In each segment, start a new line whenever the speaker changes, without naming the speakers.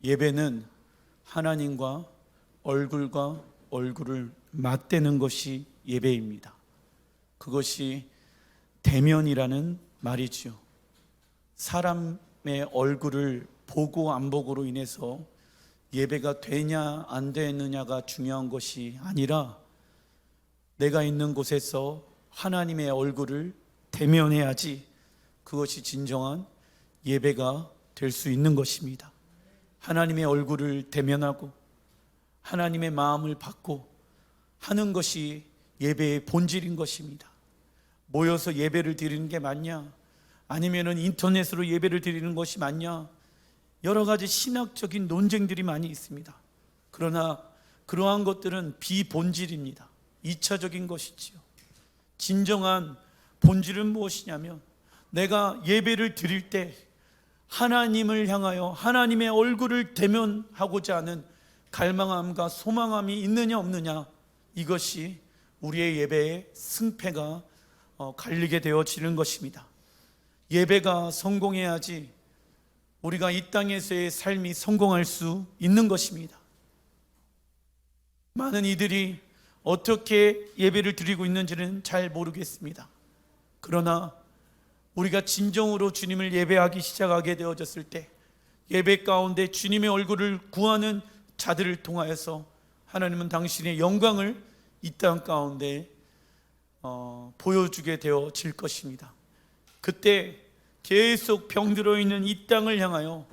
예배는 하나님과 얼굴을 맞대는 것이 예배입니다. 그것이 대면이라는 말이죠. 사람의 얼굴을 보고 안 보고로 인해서 예배가 되냐 안 되느냐가 중요한 것이 아니라 내가 있는 곳에서 하나님의 얼굴을 대면해야지 그것이 진정한 예배가 될 수 있는 것입니다. 하나님의 얼굴을 대면하고 하나님의 마음을 받고 하는 것이 예배의 본질인 것입니다. 모여서 예배를 드리는 게 맞냐? 아니면은 인터넷으로 예배를 드리는 것이 맞냐? 여러 가지 신학적인 논쟁들이 많이 있습니다. 그러나 그러한 것들은 비본질입니다. 2차적인 것이지요. 진정한 본질은 무엇이냐면 내가 예배를 드릴 때 하나님을 향하여 하나님의 얼굴을 대면하고자 하는 갈망함과 소망함이 있느냐 없느냐, 이것이 우리의 예배의 승패가 갈리게 되어지는 것입니다. 예배가 성공해야지 우리가 이 땅에서의 삶이 성공할 수 있는 것입니다. 많은 이들이 어떻게 예배를 드리고 있는지는 잘 모르겠습니다. 그러나 우리가 진정으로 주님을 예배하기 시작하게 되어졌을 때 예배 가운데 주님의 얼굴을 구하는 자들을 통하여서 하나님은 당신의 영광을 이 땅 가운데 보여주게 되어질 것입니다. 그때 계속 병들어 있는 이 땅을 향하여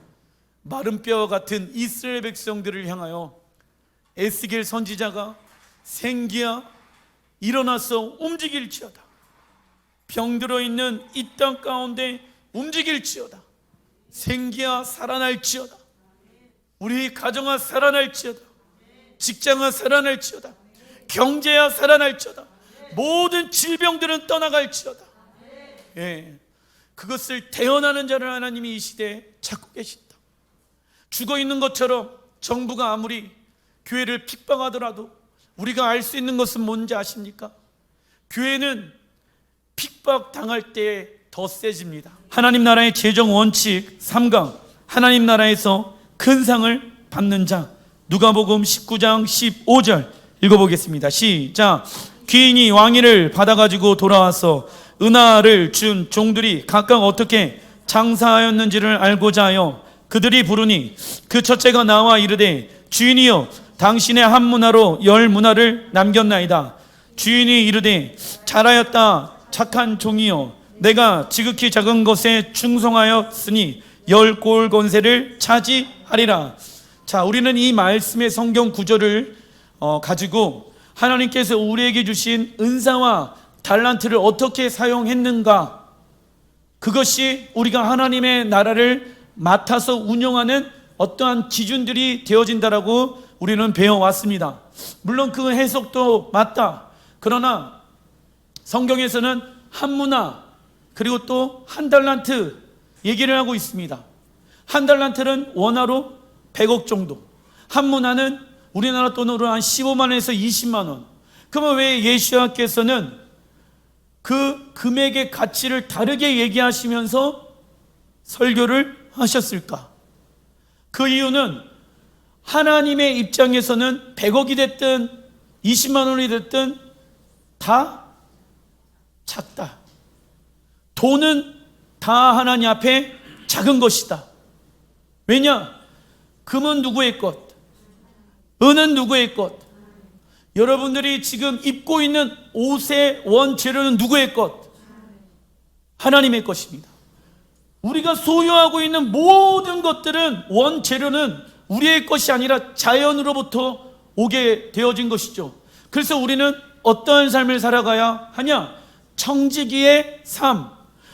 마른 뼈와 같은 이스라엘 백성들을 향하여 에스겔 선지자가 생기야 일어나서 움직일지어다. 병들어 있는 이 땅 가운데 움직일지어다. 생기야 살아날지어다. 우리 가정아 살아날지어다. 직장아 살아날지어다. 경제야 살아날지어다. 모든 질병들은 떠나갈지어다. 예, 그것을 대언하는 자를 하나님이 이 시대에 찾고 계신다. 죽어 있는 것처럼 정부가 아무리 교회를 핍박하더라도 우리가 알 수 있는 것은 뭔지 아십니까? 교회는 핍박당할 때 더 세집니다. 하나님 나라의 재정 원칙 3강, 하나님 나라에서 큰 상을 받는 자. 누가복음 19장 15절 읽어보겠습니다. 시작. 귀인이 왕위를 받아가지고 돌아와서 은하를 준 종들이 각각 어떻게 장사하였는지를 알고자 하여 그들이 부르니 그 첫째가 나와 이르되 주인이여 당신의 한 문화로 10문화를 남겼나이다. 주인이 이르되 잘하였다 착한 종이여 내가 지극히 작은 것에 충성하였으니 10골 권세를 차지하리라. 자, 우리는 이 말씀의 성경 구절을 가지고 하나님께서 우리에게 주신 은사와 달란트를 어떻게 사용했는가, 그것이 우리가 하나님의 나라를 맡아서 운영하는 어떠한 기준들이 되어진다라고 우리는 배워왔습니다. 물론 그 해석도 맞다. 그러나 성경에서는 한 문화 그리고 또 한 달란트 얘기를 하고 있습니다. 한 달란트는 원화로 100억 정도, 한 문화는 우리나라 돈으로 한 15만 원에서 20만 원. 그러면 왜 예수님께서는 그 금액의 가치를 다르게 얘기하시면서 설교를 하셨을까? 그 이유는 하나님의 입장에서는 100억이 됐든 20만 원이 됐든 다 작다. 돈은 다 하나님 앞에 작은 것이다. 왜냐? 금은 누구의 것? 은은 누구의 것? 여러분들이 지금 입고 있는 옷의 원재료는 누구의 것? 하나님의 것입니다. 우리가 소유하고 있는 모든 것들은 원재료는 우리의 것이 아니라 자연으로부터 오게 되어진 것이죠. 그래서 우리는 어떠한 삶을 살아가야 하냐? 청지기의 삶.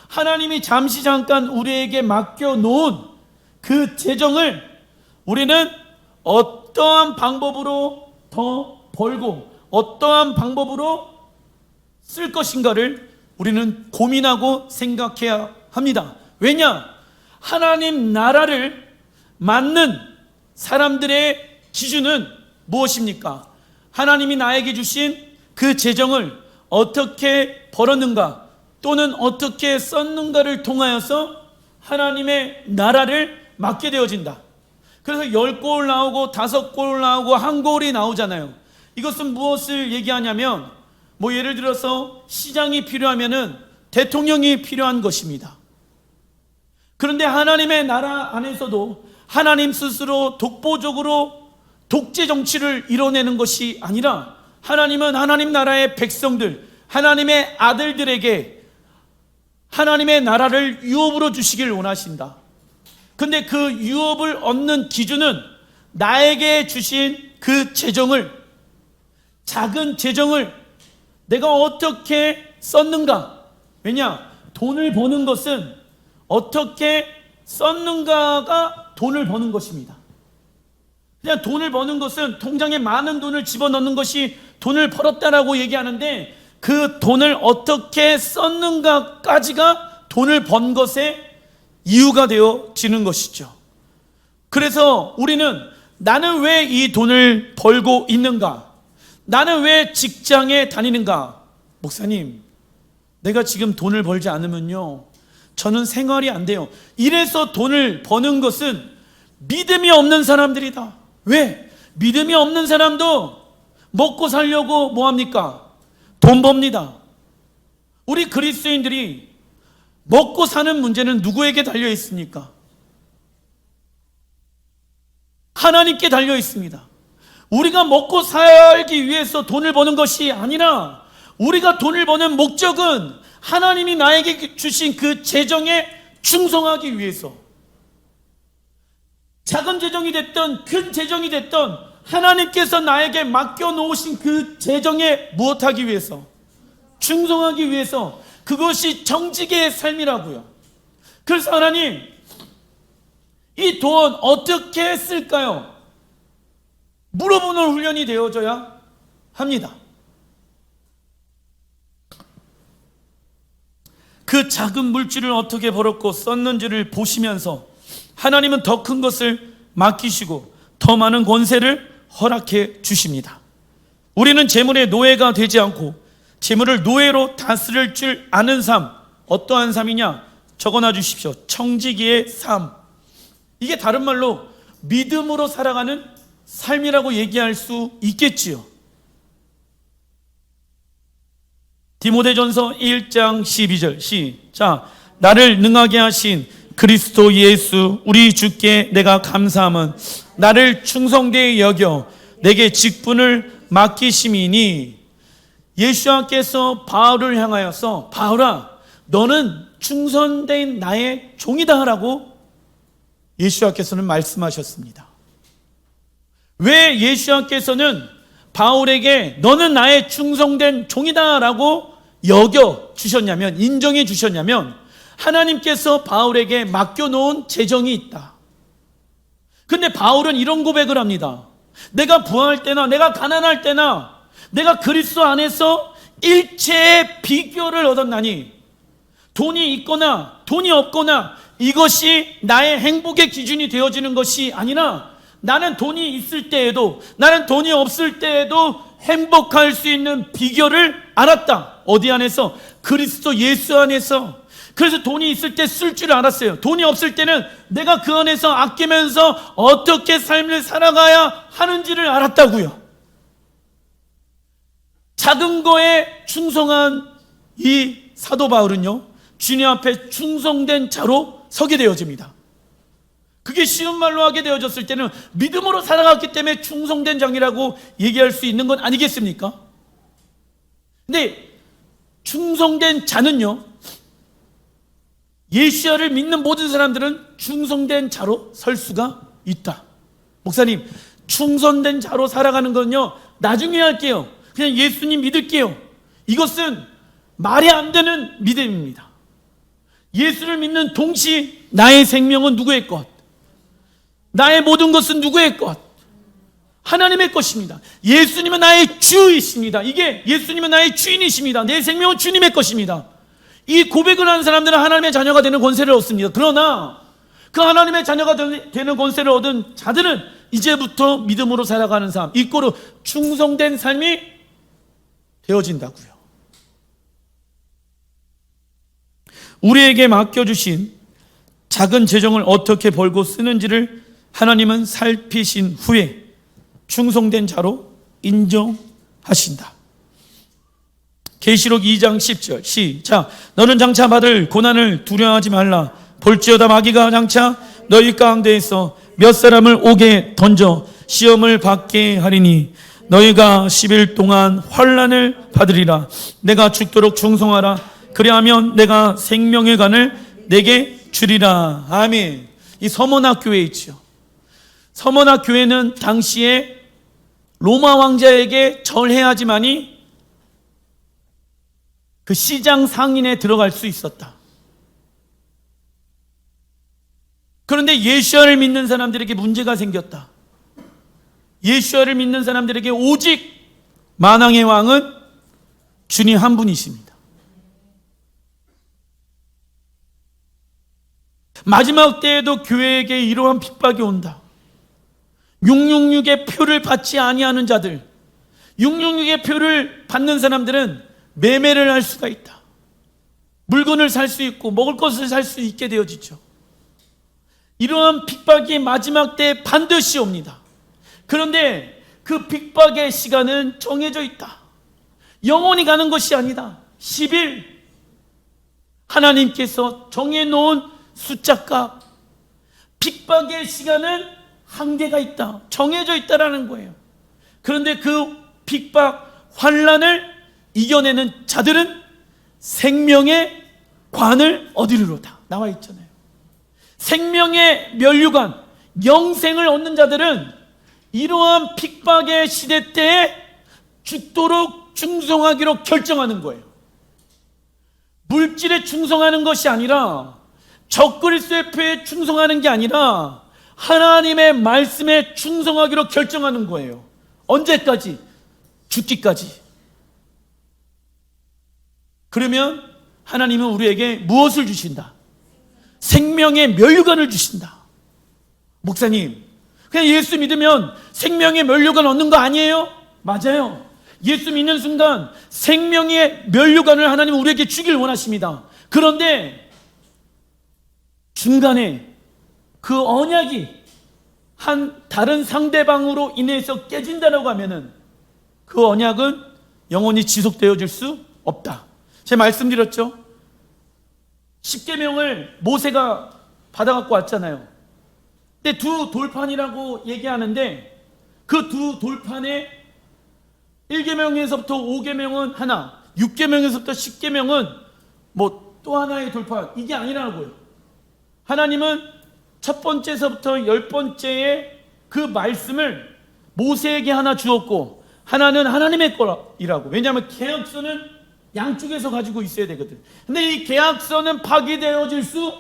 하나님이 잠시 잠깐 우리에게 맡겨놓은 그 재정을 우리는 어떠한 방법으로 더 벌고 어떠한 방법으로 쓸 것인가를 우리는 고민하고 생각해야 합니다. 왜냐? 하나님 나라를 맡는 사람들의 기준은 무엇입니까? 하나님이 나에게 주신 그 재정을 어떻게 벌었는가 또는 어떻게 썼는가를 통하여서 하나님의 나라를 맡게 되어진다. 그래서 10골 나오고 5골 나오고 1골이 나오잖아요. 이것은 무엇을 얘기하냐면 예를 들어서 시장이 필요하면은 대통령이 필요한 것입니다. 그런데 하나님의 나라 안에서도 하나님 스스로 독보적으로 독재 정치를 이뤄내는 것이 아니라 하나님은 하나님 나라의 백성들, 하나님의 아들들에게 하나님의 나라를 유업으로 주시길 원하신다. 근데 그 유업을 얻는 기준은 나에게 주신 그 재정을, 작은 재정을 내가 어떻게 썼는가. 왜냐? 돈을 버는 것은 어떻게 썼는가가 돈을 버는 것입니다. 그냥 돈을 버는 것은 통장에 많은 돈을 집어넣는 것이 돈을 벌었다라고 얘기하는데, 그 돈을 어떻게 썼는가까지가 돈을 번 것의 이유가 되어지는 것이죠. 그래서 우리는 나는 왜 이 돈을 벌고 있는가? 나는 왜 직장에 다니는가? 목사님, 내가 지금 돈을 벌지 않으면요, 저는 생활이 안 돼요. 이래서 돈을 버는 것은 믿음이 없는 사람들이다. 왜? 믿음이 없는 사람도 먹고 살려고 뭐합니까? 돈 법니다. 우리 그리스도인들이 먹고 사는 문제는 누구에게 달려 있습니까? 하나님께 달려 있습니다. 우리가 먹고 살기 위해서 돈을 버는 것이 아니라 우리가 돈을 버는 목적은 하나님이 나에게 주신 그 재정에 충성하기 위해서, 작은 재정이 됐던 큰 재정이 됐던 하나님께서 나에게 맡겨놓으신 그 재정에 무엇하기 위해서, 충성하기 위해서, 그것이 정직의 삶이라고요. 그래서 하나님, 이 돈 어떻게 쓸까요? 물어보는 훈련이 되어져야 합니다. 그 작은 물질을 어떻게 벌었고 썼는지를 보시면서 하나님은 더 큰 것을 맡기시고 더 많은 권세를 허락해 주십니다. 우리는 재물의 노예가 되지 않고 재물을 노예로 다스릴 줄 아는 삶, 어떠한 삶이냐? 적어놔 주십시오. 청지기의 삶. 이게 다른 말로 믿음으로 살아가는 삶이라고 얘기할 수 있겠지요. 디모데전서 1장 12절 시작. 나를 능하게 하신 그리스도 예수 우리 주께 내가 감사함은 나를 충성되이 여겨 내게 직분을 맡기심이니, 예수님께서 바울을 향하여서 바울아, 너는 충성된 나의 종이다 라고 예수님께서는 말씀하셨습니다. 왜 예수님께서는 바울에게 너는 나의 충성된 종이다 라고 여겨 주셨냐면, 인정해 주셨냐면, 하나님께서 바울에게 맡겨놓은 재정이 있다. 근데 바울은 이런 고백을 합니다. 내가 부할 때나 내가 가난할 때나 내가 그리스도 안에서 일체의 비결을 얻었나니, 돈이 있거나 돈이 없거나 이것이 나의 행복의 기준이 되어지는 것이 아니라 나는 돈이 있을 때에도 나는 돈이 없을 때에도 행복할 수 있는 비결을 알았다. 어디 안에서? 그리스도 예수 안에서. 그래서 돈이 있을 때 쓸 줄 알았어요. 돈이 없을 때는 내가 그 안에서 아끼면서 어떻게 삶을 살아가야 하는지를 알았다고요. 작은 거에 충성한 이 사도 바울은요, 주님 앞에 충성된 자로 서게 되어집니다. 그게 쉬운 말로 하게 되어졌을 때는 믿음으로 살아갔기 때문에 충성된 장이라고 얘기할 수 있는 건 아니겠습니까? 근데 충성된 자는요, 예수야를 믿는 모든 사람들은 충성된 자로 설 수가 있다. 목사님, 충성된 자로 살아가는 건요, 나중에 할게요. 그냥 예수님 믿을게요. 이것은 말이 안 되는 믿음입니다. 예수를 믿는 동시에 나의 생명은 누구의 것? 나의 모든 것은 누구의 것? 하나님의 것입니다. 예수님은 나의 주이십니다. 이게 예수님은 나의 주인이십니다. 내 생명은 주님의 것입니다. 이 고백을 하는 사람들은 하나님의 자녀가 되는 권세를 얻습니다. 그러나 그 하나님의 자녀가 되는 권세를 얻은 자들은 이제부터 믿음으로 살아가는 삶, 이꼬로 충성된 삶이 되어진다고요. 우리에게 맡겨주신 작은 재정을 어떻게 벌고 쓰는지를 하나님은 살피신 후에 충성된 자로 인정하신다. 계시록 2장 10절 시작. 너는 장차 받을 고난을 두려워하지 말라. 볼지어다 마귀가 장차 너희 가운데에서 몇 사람을 옥에 던져 시험을 받게 하리니 너희가 10일 동안 환난을 받으리라. 내가 죽도록 충성하라. 그리하면 내가 생명의 관을 내게 주리라. 아멘. 이 서머나 교회에 있죠. 서머나 교회는 당시에 로마 왕자에게 절해야지만이 그 시장 상인에 들어갈 수 있었다. 그런데 예수를 믿는 사람들에게 문제가 생겼다. 예수를 믿는 사람들에게 오직 만왕의 왕은 주님 한 분이십니다. 마지막 때에도 교회에게 이러한 핍박이 온다. 666의 표를 받지 아니하는 자들, 666의 표를 받는 사람들은 매매를 할 수가 있다. 물건을 살 수 있고 먹을 것을 살 수 있게 되어지죠. 이러한 핍박이 마지막 때에 반드시 옵니다. 그런데 그 핍박의 시간은 정해져 있다. 영원히 가는 것이 아니다. 10일 하나님께서 정해놓은 숫자값, 핍박의 시간은 한계가 있다. 정해져 있다라는 거예요. 그런데 그 핍박, 환난을 이겨내는 자들은 생명의 관을 얻으리로다. 나와 있잖아요. 생명의 면류관, 영생을 얻는 자들은 이러한 핍박의 시대 때에 죽도록 충성하기로 결정하는 거예요. 물질에 충성하는 것이 아니라, 적그리스도의 표에 충성하는 게 아니라 하나님의 말씀에 충성하기로 결정하는 거예요. 언제까지? 죽기까지. 그러면 하나님은 우리에게 무엇을 주신다? 생명의 면류관을 주신다. 목사님, 그냥 예수 믿으면 생명의 면류관 얻는 거 아니에요? 맞아요. 예수 믿는 순간 생명의 면류관을 하나님은 우리에게 주길 원하십니다. 그런데 중간에 그 언약이 한 다른 상대방으로 인해서 깨진다라고 하면은 그 언약은 영원히 지속되어질 수 없다. 제가 말씀드렸죠. 십계명을 모세가 받아갖고 왔잖아요. 근데 두 돌판이라고 얘기하는데 그 두 돌판에 1계명에서부터 5계명은 하나, 6계명에서부터 10계명은 뭐 또 하나의 돌판, 이게 아니라고요. 하나님은 첫 번째서부터 10번째에 그 말씀을 모세에게 하나 주었고 하나는 하나님의 거라고. 왜냐하면 계약서는 양쪽에서 가지고 있어야 되거든. 근데 이 계약서는 파기되어질 수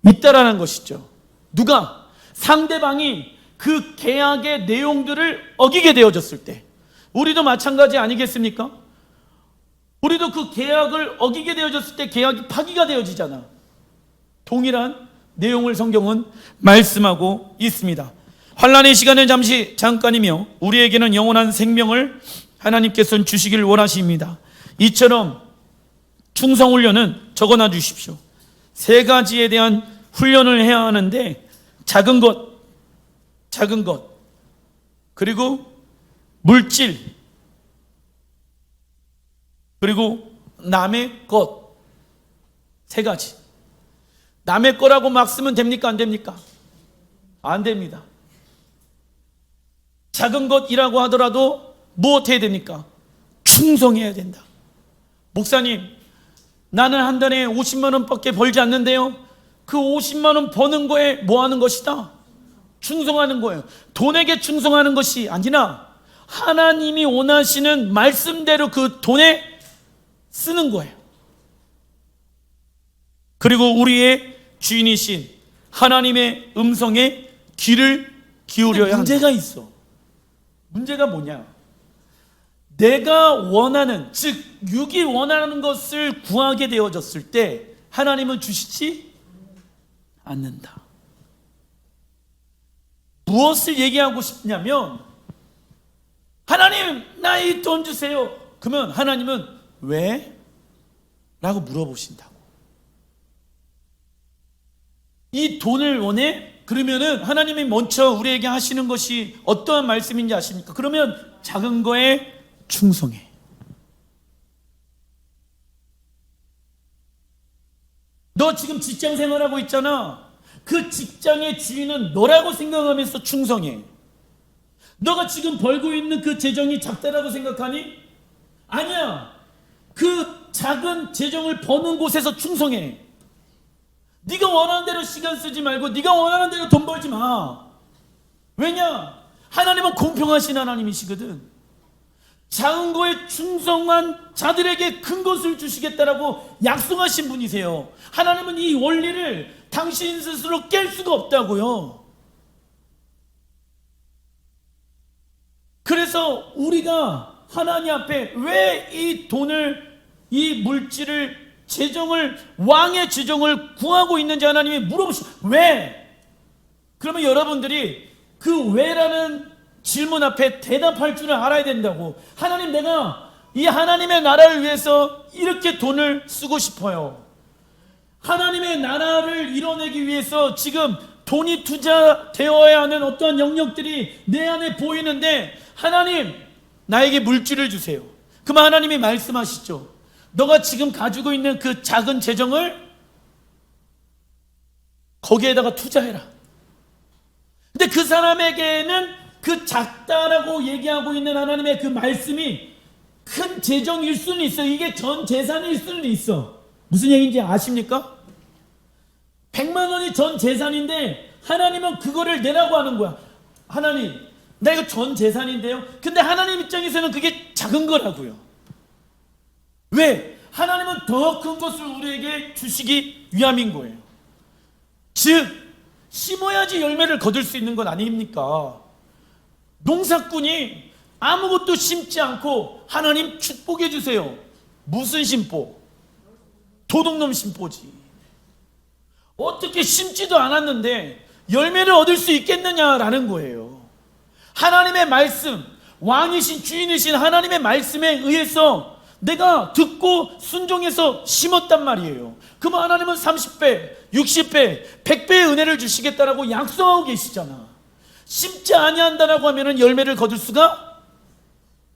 있다라는 것이죠. 누가? 상대방이 그 계약의 내용들을 어기게 되어졌을 때. 우리도 마찬가지 아니겠습니까? 우리도 그 계약을 어기게 되어졌을 때 계약이 파기가 되어지잖아. 동일한 내용을 성경은 말씀하고 있습니다. 환난의 시간은 잠깐이며 우리에게는 영원한 생명을 하나님께서는 주시길 원하십니다. 이처럼 충성훈련은 적어놔 주십시오. 세 가지에 대한 훈련을 해야 하는데 작은 것, 그리고 물질, 그리고 남의 것, 세 가지. 남의 거라고 막 쓰면 됩니까? 안 됩니까? 안 됩니다. 작은 것이라고 하더라도 무엇 해야 됩니까? 충성해야 된다. 목사님, 나는 한 달에 50만 원밖에 벌지 않는데요, 그 50만 원 버는 거에 뭐 하는 것이다? 충성하는 거예요. 돈에게 충성하는 것이 아니라 하나님이 원하시는 말씀대로 그 돈에 쓰는 거예요. 그리고 우리의 주인이신 하나님의 음성에 귀를 기울여야 한다. 문제가 있어. 문제가 뭐냐? 내가 원하는, 즉 육이 원하는 것을 구하게 되어졌을 때 하나님은 주시지 않는다. 무엇을 얘기하고 싶냐면, 하나님 나 이 돈 주세요. 그러면 하나님은 왜? 라고 물어보신다고. 이 돈을 원해? 그러면은 하나님이 먼저 우리에게 하시는 것이 어떠한 말씀인지 아십니까? 그러면 작은 거에 충성해. 너 지금 직장 생활하고 있잖아. 그 직장의 주인은 너라고 생각하면서 충성해. 너가 지금 벌고 있는 그 재정이 작다라고 생각하니? 아니야. 그 작은 재정을 버는 곳에서 충성해. 네가 원하는 대로 시간 쓰지 말고 네가 원하는 대로 돈 벌지 마. 왜냐? 하나님은 공평하신 하나님이시거든. 작은 거에 충성한 자들에게 큰 것을 주시겠다라고 약속하신 분이세요. 하나님은 이 원리를 당신 스스로 깰 수가 없다고요. 그래서 우리가 하나님 앞에 왜 이 돈을, 이 물질을, 재정을, 왕의 재정을 구하고 있는지 하나님이 왜? 그러면 여러분들이 그 왜라는 질문 앞에 대답할 줄을 알아야 된다고. 하나님, 내가 이 하나님의 나라를 위해서 이렇게 돈을 쓰고 싶어요. 하나님의 나라를 이뤄내기 위해서 지금 돈이 투자되어야 하는 어떠한 영역들이 내 안에 보이는데, 하나님, 나에게 물질을 주세요. 그러면 하나님이 말씀하시죠. 너가 지금 가지고 있는 그 작은 재정을 거기에다가 투자해라. 근데 그 사람에게는 그 작다라고 얘기하고 있는 하나님의 그 말씀이 큰 재정일 수는 있어. 이게 전 재산일 수는 있어. 무슨 얘기인지 아십니까? 100만 원이 전 재산인데 하나님은 그거를 내라고 하는 거야. 하나님, 나 이거 전 재산인데요. 근데 하나님 입장에서는 그게 작은 거라고요. 왜? 하나님은 더 큰 것을 우리에게 주시기 위함인 거예요. 즉, 심어야지 열매를 거둘 수 있는 것 아닙니까? 농사꾼이 아무것도 심지 않고 하나님 축복해 주세요. 무슨 심보? 도둑놈 심보지. 어떻게 심지도 않았는데 열매를 얻을 수 있겠느냐라는 거예요. 하나님의 말씀, 왕이신 주인이신 하나님의 말씀에 의해서 내가 듣고 순종해서 심었단 말이에요. 그러면 하나님은 30배, 60배, 100배의 은혜를 주시겠다라고 약속하고 계시잖아. 심지 아니한다라고 하면 열매를 거둘 수가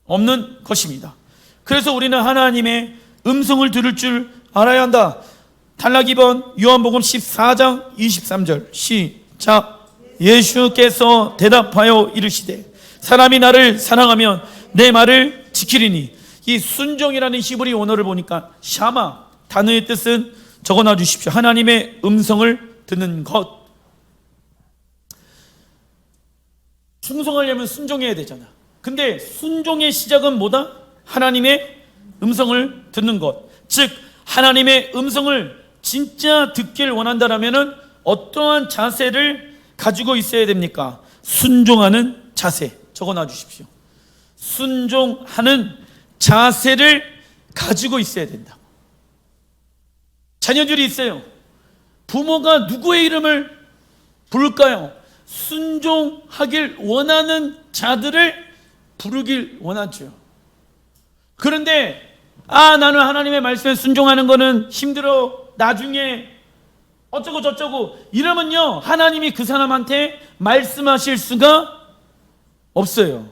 없는 것입니다. 그래서 우리는 하나님의 음성을 들을 줄 알아야 한다. 단락 2번 요한복음 14장 23절 시작. 예수께서 대답하여 이르시되 사람이 나를 사랑하면 내 말을 지키리니. 이 순종이라는 히브리 원어를 보니까 샤마 단어의 뜻은 적어놔 주십시오. 하나님의 음성을 듣는 것. 충성하려면 순종해야 되잖아. 근데 순종의 시작은 뭐다? 하나님의 음성을 듣는 것. 즉 하나님의 음성을 진짜 듣길 원한다라면 어떠한 자세를 가지고 있어야 됩니까? 순종하는 자세. 적어놔 주십시오. 순종하는 자세를 가지고 있어야 된다. 자녀들이 있어요. 부모가 누구의 이름을 부를까요? 순종하길 원하는 자들을 부르길 원하죠. 그런데 나는 하나님의 말씀에 순종하는 거는 힘들어, 나중에 어쩌고 저쩌고 이러면요, 하나님이 그 사람한테 말씀하실 수가 없어요.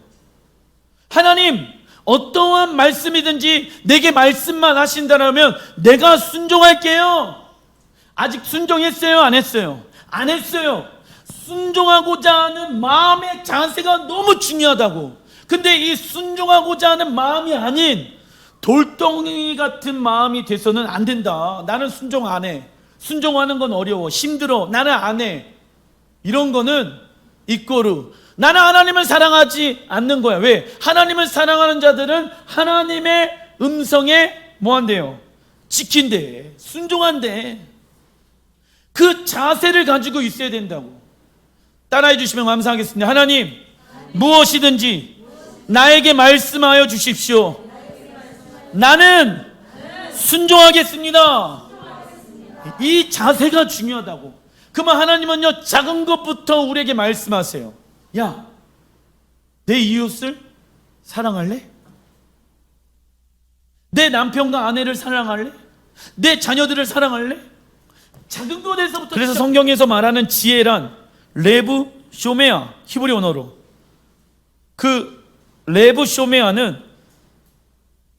하나님, 어떠한 말씀이든지 내게 말씀만 하신다면 내가 순종할게요. 아직 순종했어요? 안 했어요? 안 했어요. 순종하고자 하는 마음의 자세가 너무 중요하다고. 근데 이 순종하고자 하는 마음이 아닌 돌덩이 같은 마음이 돼서는 안 된다. 나는 순종 안 해. 순종하는 건 어려워, 힘들어, 나는 안 해. 이런 거는 이꼬르. 나는 하나님을 사랑하지 않는 거야. 왜? 하나님을 사랑하는 자들은 하나님의 음성에 뭐 한대요? 지킨대, 순종한대. 그 자세를 가지고 있어야 된다고. 따라해 주시면 감사하겠습니다. 하나님, 무엇이든지 나에게 말씀하여 주십시오. 나는 순종하겠습니다. 이 자세가 중요하다고. 그러면 하나님은요, 작은 것부터 우리에게 말씀하세요. 야, 내 이웃을 사랑할래? 내 남편과 아내를 사랑할래? 내 자녀들을 사랑할래? 작은 것에서부터. 그래서 성경에서 말하는 지혜란 레브 쇼메아, 히브리 언어로. 그 레브 쇼메아는,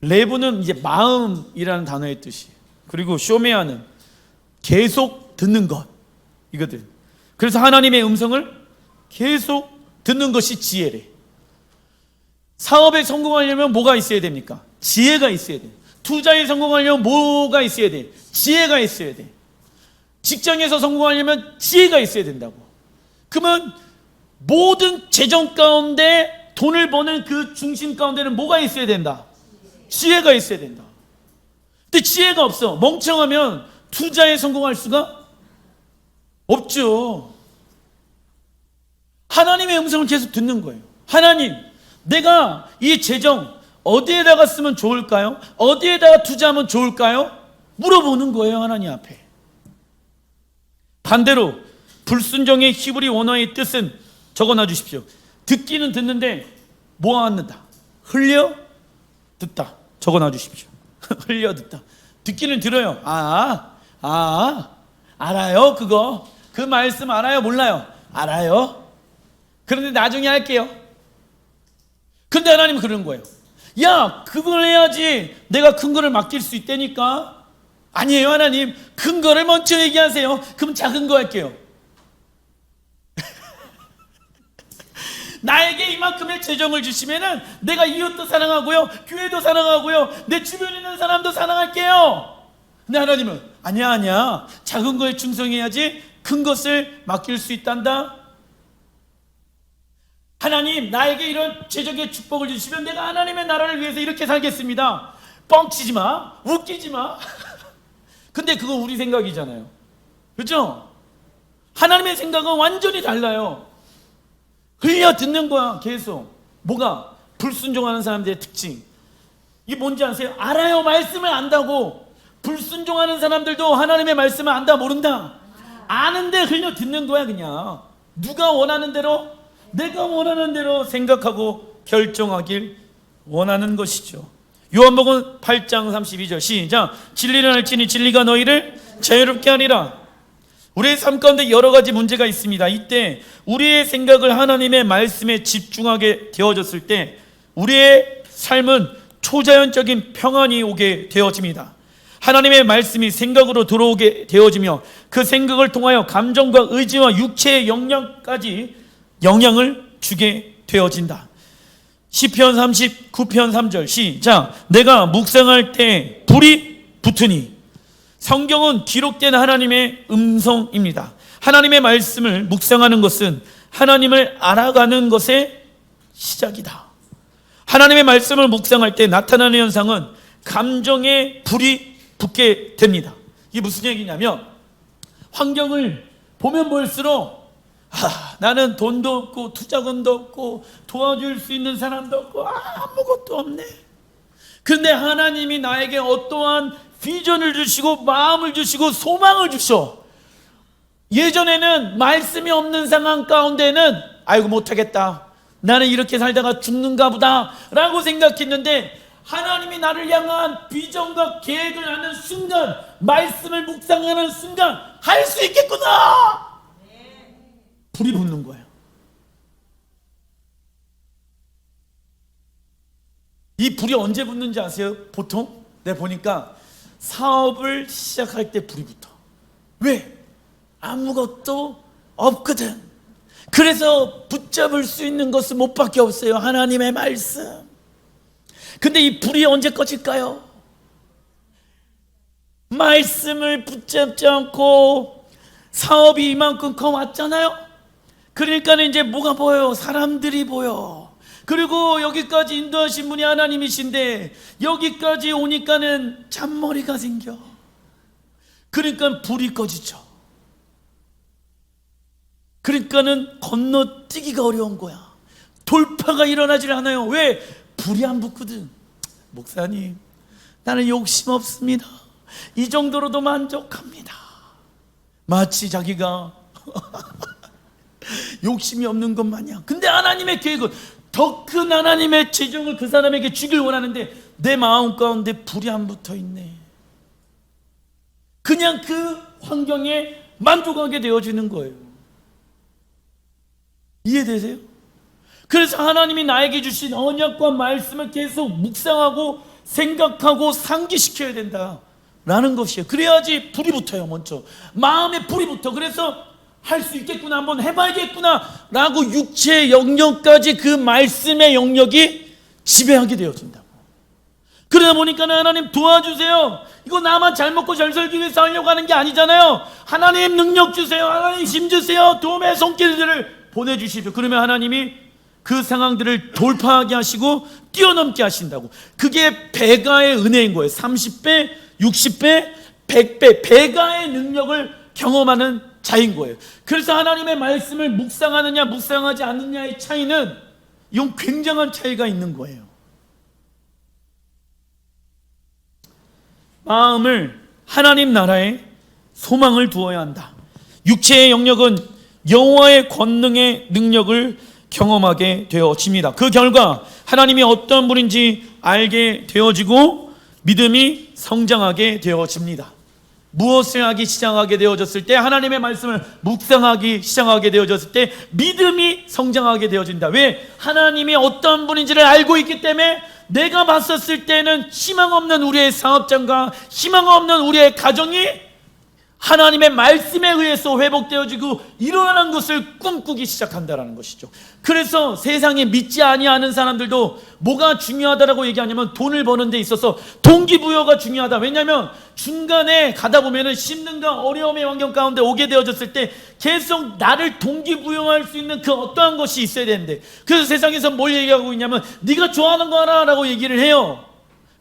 레브는 이제 마음이라는 단어의 뜻이, 그리고 쇼메아는 계속 듣는 것 이거든. 그래서 하나님의 음성을 계속 듣는 것이 지혜래. 사업에 성공하려면 뭐가 있어야 됩니까? 지혜가 있어야 돼. 투자에 성공하려면 뭐가 있어야 돼? 지혜가 있어야 돼. 직장에서 성공하려면 지혜가 있어야 된다고. 그러면 모든 재정 가운데 돈을 버는 그 중심 가운데는 뭐가 있어야 된다? 지혜가 있어야 된다. 근데 지혜가 없어. 멍청하면 투자에 성공할 수가 없죠. 하나님의 음성을 계속 듣는 거예요. 하나님, 내가 이 재정 어디에다가 쓰면 좋을까요? 어디에다가 투자하면 좋을까요? 물어보는 거예요, 하나님 앞에. 반대로 불순종의 히브리 원어의 뜻은 적어놔 주십시오. 듣기는 듣는데 모아놓는다. 흘려 듣다. 적어놔 주십시오. 흘려 듣다. 듣기는 들어요. 알아요 그거. 그 말씀 알아요 몰라요? 알아요. 그런데 나중에 할게요. 근데 하나님은 그러는 거예요. 야, 그걸 해야지 내가 큰 거를 맡길 수 있다니까. 아니에요, 하나님. 큰 거를 먼저 얘기하세요. 그럼 작은 거 할게요. 나에게 이만큼의 재정을 주시면은 내가 이웃도 사랑하고요, 교회도 사랑하고요, 내 주변에 있는 사람도 사랑할게요. 근데 하나님은 아니야. 작은 거에 충성해야지 큰 것을 맡길 수 있단다. 하나님, 나에게 이런 재정의 축복을 주시면 내가 하나님의 나라를 위해서 이렇게 살겠습니다. 뻥치지 마, 웃기지 마. 근데 그거 우리 생각이잖아요. 그렇죠? 하나님의 생각은 완전히 달라요. 흘려 듣는 거야, 계속. 뭐가? 불순종하는 사람들의 특징. 이게 뭔지 아세요? 알아요. 말씀을 안다고. 불순종하는 사람들도 하나님의 말씀을 안다, 모른다? 아는데 흘려 듣는 거야, 그냥. 누가 원하는 대로, 내가 원하는 대로 생각하고 결정하길 원하는 것이죠. 요한복음 8장 32절 시작. 진리를 알지니 진리가 너희를 자유롭게 하리라. 우리의 삶 가운데 여러 가지 문제가 있습니다. 이때 우리의 생각을 하나님의 말씀에 집중하게 되어졌을 때 우리의 삶은 초자연적인 평안이 오게 되어집니다. 하나님의 말씀이 생각으로 들어오게 되어지며 그 생각을 통하여 감정과 의지와 육체의 영향까지 영향을 주게 되어진다. 시편 39편 3절 시작. 내가 묵상할 때 불이 붙으니. 성경은 기록된 하나님의 음성입니다. 하나님의 말씀을 묵상하는 것은 하나님을 알아가는 것의 시작이다. 하나님의 말씀을 묵상할 때 나타나는 현상은 감정에 불이 붙게 됩니다. 이게 무슨 얘기냐면, 환경을 보면 볼수록 나는 돈도 없고 투자금도 없고 도와줄 수 있는 사람도 없고 아무것도 없네. 그런데 하나님이 나에게 어떠한 비전을 주시고 마음을 주시고 소망을 주셔. 예전에는 말씀이 없는 상황 가운데는 아이고 못하겠다, 나는 이렇게 살다가 죽는가 보다 라고 생각했는데, 하나님이 나를 향한 비전과 계획을 하는 순간, 말씀을 묵상하는 순간 할 수 있겠구나, 불이 붙는 거예요. 이 불이 언제 붙는지 아세요? 보통 내가 보니까 사업을 시작할 때 불이 붙어. 왜? 아무것도 없거든. 그래서 붙잡을 수 있는 것은 못밖에 없어요. 하나님의 말씀. 근데 이 불이 언제 꺼질까요? 말씀을 붙잡지 않고 사업이 이만큼 커 왔잖아요. 그러니까 이제 뭐가 보여요? 사람들이 보여. 그리고 여기까지 인도하신 분이 하나님이신데 여기까지 오니까는 잔머리가 생겨. 그러니까 불이 꺼지죠. 그러니까는 건너뛰기가 어려운 거야. 돌파가 일어나질 않아요. 왜? 불이 안 붙거든. 목사님, 나는 욕심 없습니다. 이 정도로도 만족합니다. 마치 자기가 욕심이 없는 것 마냥. 근데 하나님의 계획은 더 큰 하나님의 재정을 그 사람에게 주길 원하는데 내 마음 가운데 불이 안 붙어 있네. 그냥 그 환경에 만족하게 되어지는 거예요. 이해되세요? 그래서 하나님이 나에게 주신 언약과 말씀을 계속 묵상하고 생각하고 상기시켜야 된다라는 것이에요. 그래야지 불이 붙어요. 먼저 마음에 불이 붙어. 그래서 할 수 있겠구나, 한번 해봐야겠구나 라고 육체의 영역까지 그 말씀의 영역이 지배하게 되어진다고. 그러다 보니까 하나님 도와주세요. 이거 나만 잘 먹고 잘 살기 위해서 하려고 하는 게 아니잖아요. 하나님 능력 주세요. 하나님 힘 주세요. 도움의 손길들을 보내주십시오. 그러면 하나님이 그 상황들을 돌파하게 하시고 뛰어넘게 하신다고. 그게 배가의 은혜인 거예요. 30배, 60배, 100배 배가의 능력을 경험하는 자인 거예요. 그래서 하나님의 말씀을 묵상하느냐 묵상하지 않느냐의 차이는, 이건 굉장한 차이가 있는 거예요. 마음을 하나님 나라에 소망을 두어야 한다. 육체의 영역은 여호와의 권능의 능력을 경험하게 되어집니다. 그 결과 하나님이 어떤 분인지 알게 되어지고 믿음이 성장하게 되어집니다. 무엇을 하기 시작하게 되어졌을 때, 하나님의 말씀을 묵상하기 시작하게 되어졌을 때 믿음이 성장하게 되어진다. 왜? 하나님이 어떤 분인지를 알고 있기 때문에 내가 봤었을 때는 희망 없는 우리의 사업장과 희망 없는 우리의 가정이 하나님의 말씀에 의해서 회복되어지고 일어나는 것을 꿈꾸기 시작한다는 것이죠. 그래서 세상에 믿지 아니하는 사람들도 뭐가 중요하다라고 얘기하냐면 돈을 버는 데 있어서 동기부여가 중요하다. 왜냐하면 중간에 가다 보면은 힘든가 어려움의 환경 가운데 오게 되어졌을 때 계속 나를 동기부여할 수 있는 그 어떠한 것이 있어야 되는데, 그래서 세상에서 뭘 얘기하고 있냐면 네가 좋아하는 거 하라 라고 얘기를 해요.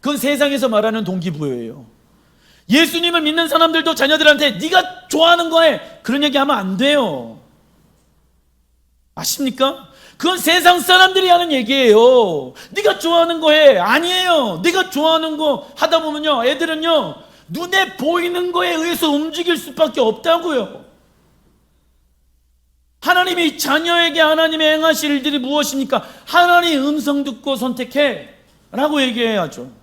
그건 세상에서 말하는 동기부여예요. 예수님을 믿는 사람들도 자녀들한테 네가 좋아하는 거 해, 그런 얘기하면 안 돼요. 아십니까? 그건 세상 사람들이 하는 얘기예요. 네가 좋아하는 거 해. 아니에요. 네가 좋아하는 거 하다 보면요, 애들은요 눈에 보이는 거에 의해서 움직일 수밖에 없다고요. 하나님이 자녀에게 하나님의 행하실 일들이 무엇입니까? 하나님 음성 듣고 선택해 라고 얘기해야죠.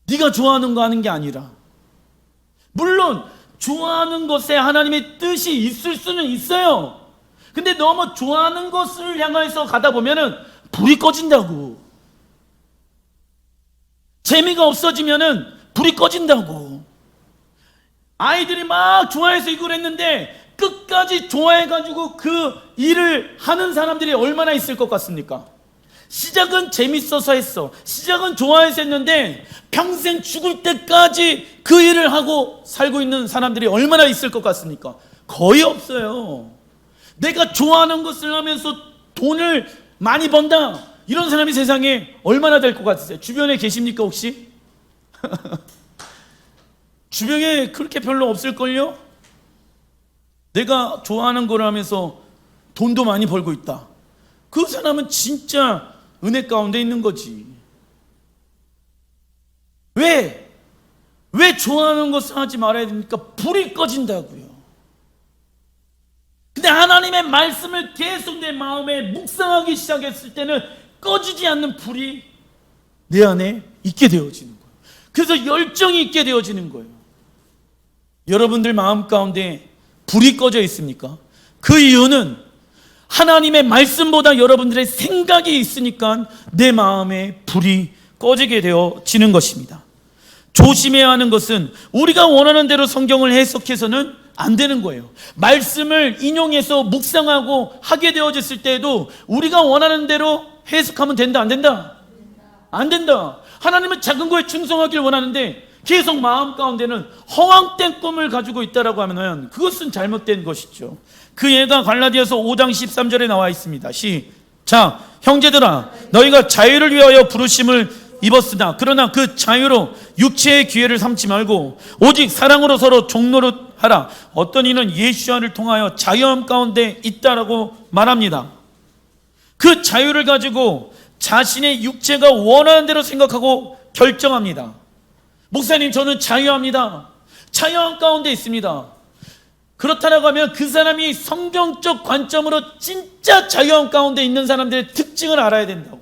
네가 좋아하는 거 하는 게 아니라. 물론 좋아하는 것에 하나님의 뜻이 있을 수는 있어요. 근데 너무 좋아하는 것을 향해서 가다 보면은 불이 꺼진다고. 재미가 없어지면은 불이 꺼진다고. 아이들이 막 좋아해서 이걸 했는데 끝까지 좋아해가지고 그 일을 하는 사람들이 얼마나 있을 것 같습니까? 시작은 재밌어서 했어, 시작은 좋아해서 했는데 평생 죽을 때까지 그 일을 하고 살고 있는 사람들이 얼마나 있을 것 같습니까? 거의 없어요. 내가 좋아하는 것을 하면서 돈을 많이 번다, 이런 사람이 세상에 얼마나 될 것 같으세요? 주변에 계십니까 혹시? 주변에 그렇게 별로 없을걸요? 내가 좋아하는 걸 하면서 돈도 많이 벌고 있다, 그 사람은 진짜 은혜 가운데 있는 거지. 왜 좋아하는 것을 하지 말아야 됩니까? 불이 꺼진다고요. 근데 하나님의 말씀을 계속 내 마음에 묵상하기 시작했을 때는 꺼지지 않는 불이 내 안에 있게 되어지는 거예요. 그래서 열정이 있게 되어지는 거예요. 여러분들 마음 가운데 불이 꺼져 있습니까? 그 이유는 하나님의 말씀보다 여러분들의 생각이 있으니까 내 마음에 불이 꺼지게 되어지는 것입니다. 조심해야 하는 것은 우리가 원하는 대로 성경을 해석해서는 안 되는 거예요. 말씀을 인용해서 묵상하고 하게 되어졌을 때에도 우리가 원하는 대로 해석하면 된다, 안 된다? 안 된다. 하나님은 작은 거에 충성하길 원하는데 계속 마음 가운데는 허황된 꿈을 가지고 있다라고 하면 그것은 잘못된 것이죠. 그 예가 갈라디아서 5장 13절에 나와 있습니다. 시작. 형제들아, 너희가 자유를 위하여 부르심을 입었으나 그러나 그 자유로 육체의 기회를 삼지 말고 오직 사랑으로 서로 종노릇하라. 어떤 이는 예수와를 통하여 자유함 가운데 있다라고 말합니다. 그 자유를 가지고 자신의 육체가 원하는 대로 생각하고 결정합니다. 목사님, 저는 자유합니다. 자유함 가운데 있습니다. 그렇다라고 하면 그 사람이 성경적 관점으로 진짜 자유함 가운데 있는 사람들의 특징을 알아야 된다고.